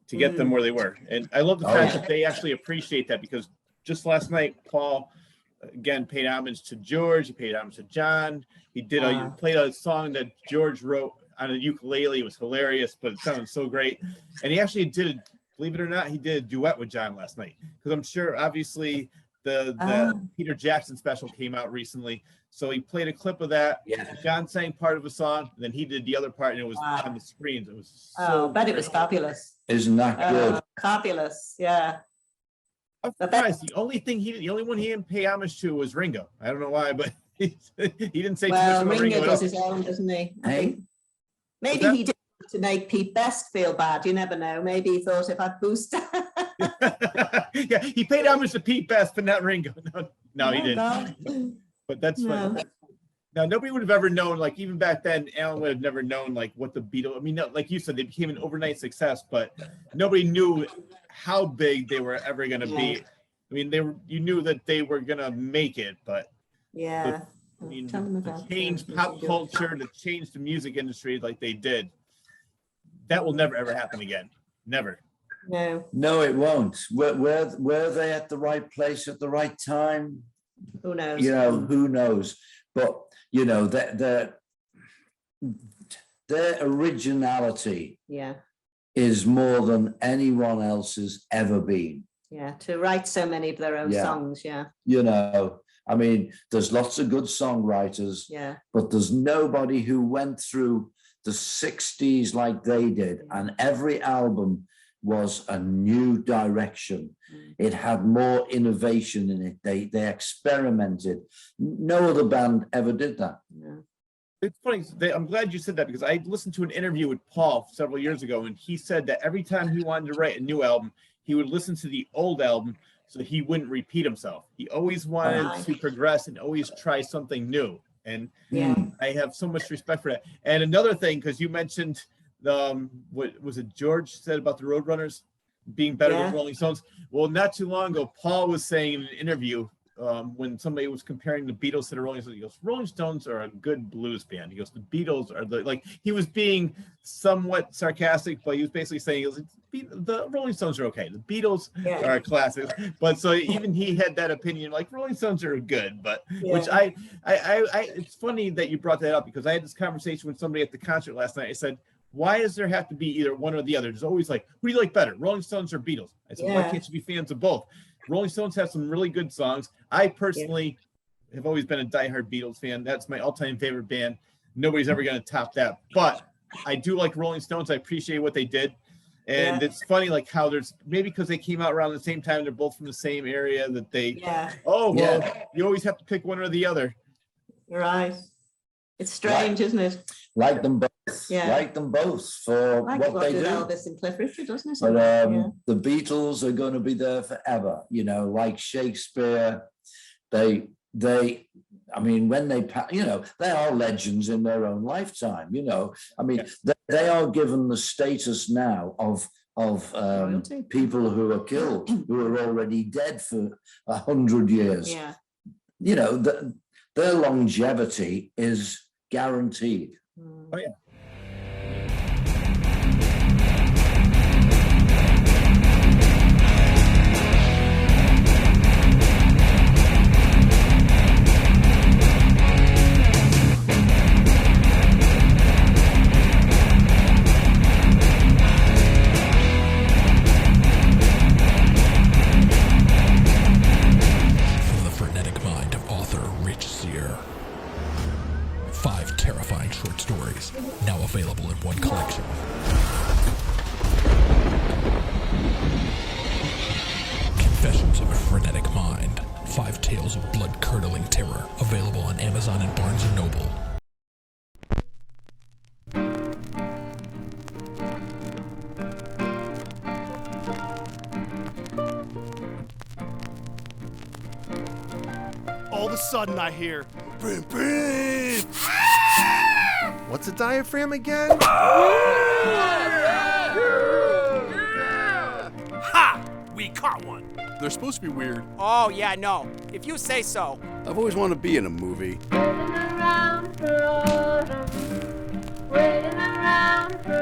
to get them where they were. And I love the fact that they actually appreciate that, because just last night, Paul, again, paid homage to George. He paid homage to John. He played a song that George wrote on a ukulele. It was hilarious, but it sounded so great. And he actually did, believe it or not, he did a duet with John last night. Because I'm sure, obviously, the Peter Jackson special came out recently. So he played a clip of that. Yeah. John sang part of a song, and then he did the other part, and it was on the screens. It was Oh, but it was fabulous. Isn't that good? Fabulous, yeah. I'm surprised. The only one he didn't pay homage to was Ringo. I don't know why, but he didn't say too much Well, about Ringo Ringo. does his own, doesn't he? I Hey? think. Maybe he did it to make Pete Best feel bad. You never know. Maybe he thought if I boost. Yeah, he paid homage to Pete Best, but not Ringo. No, he didn't. No. But that's No. funny. Now, nobody would have ever known, like, even back then, Alan would have never known, like, what the Beatles, I mean, like you said, they became an overnight success, but nobody knew how big they were ever going to be. I mean, you knew that they were going to make it, but Yeah. I mean, Tell them to about change that. pop culture, to change the music industry like they did, that will never, ever happen again. Never. No, No, it won't. Were they at the right place at the right time? who knows? You know, who knows? But you know, their originality Yeah, is more than anyone else has ever been. yeah. To write so many of their own Yeah. songs. Yeah, You know, I mean, there's lots of good songwriters, yeah. but there's nobody who went through the 60s like they did, and every album was a new direction. It had more innovation in it. They experimented. No other band ever did that. No. It's funny. I'm glad you said that, because I listened to an interview with Paul several years ago, and he said that every time he wanted to write a new album, he would listen to the old album so he wouldn't repeat himself. He always wanted Right. to progress and always try something new. And Yeah. I have so much respect for that. And another thing, because you mentioned what was it George said about the Roadrunners being better Yeah. than Rolling Stones? Well, not too long ago, Paul was saying in an interview when somebody was comparing the Beatles to the Rolling Stones, he goes, Rolling Stones are a good blues band. He goes, the Beatles are he was being somewhat sarcastic, but he was basically saying, he goes, the Rolling Stones are okay. The Beatles Yeah. are classics. But so even he had that opinion, like Rolling Stones are good, but which Yeah. it's funny that you brought that up, because I had this conversation with somebody at the concert last night. I said, why does there have to be either one or the other? There's always like, who do you like better, Rolling Stones or Beatles? I said, why Yeah. can't you be fans of both? Rolling Stones have some really good songs. I personally have always been a diehard Beatles fan. That's my all-time favorite band. Nobody's ever going to top that. But I do like Rolling Stones. I appreciate what they did. And it's funny, like how there's maybe because they came out around the same time, they're both from the same area, that they, you always have to pick one or the other. Right. It's strange, isn't it? Like them both. Yeah. Like them both for Like what they did do. Elvis and Cliff Richard, doesn't it? But Yeah. the Beatles are going to be there forever, like Shakespeare. I mean, when they are legends in their own lifetime, I mean, they are given the status now of Royalty. people who are killed, who are already dead for 100 years. Yeah. Their longevity is guaranteed. Mm. Oh, yeah. From the frenetic mind of author Rich Sear. 5 terrifying short stories, now available in one collection. Confessions of a Frenetic Mind. 5 tales of blood-curdling terror, available on Amazon and Barnes & Noble. All of a sudden I hear, brim, brim. What's a diaphragm again? Ha! We caught one. They're supposed to be weird. Oh, yeah, no. If you say so. I've always wanted to be in a movie. Waiting around for autumn, waiting around for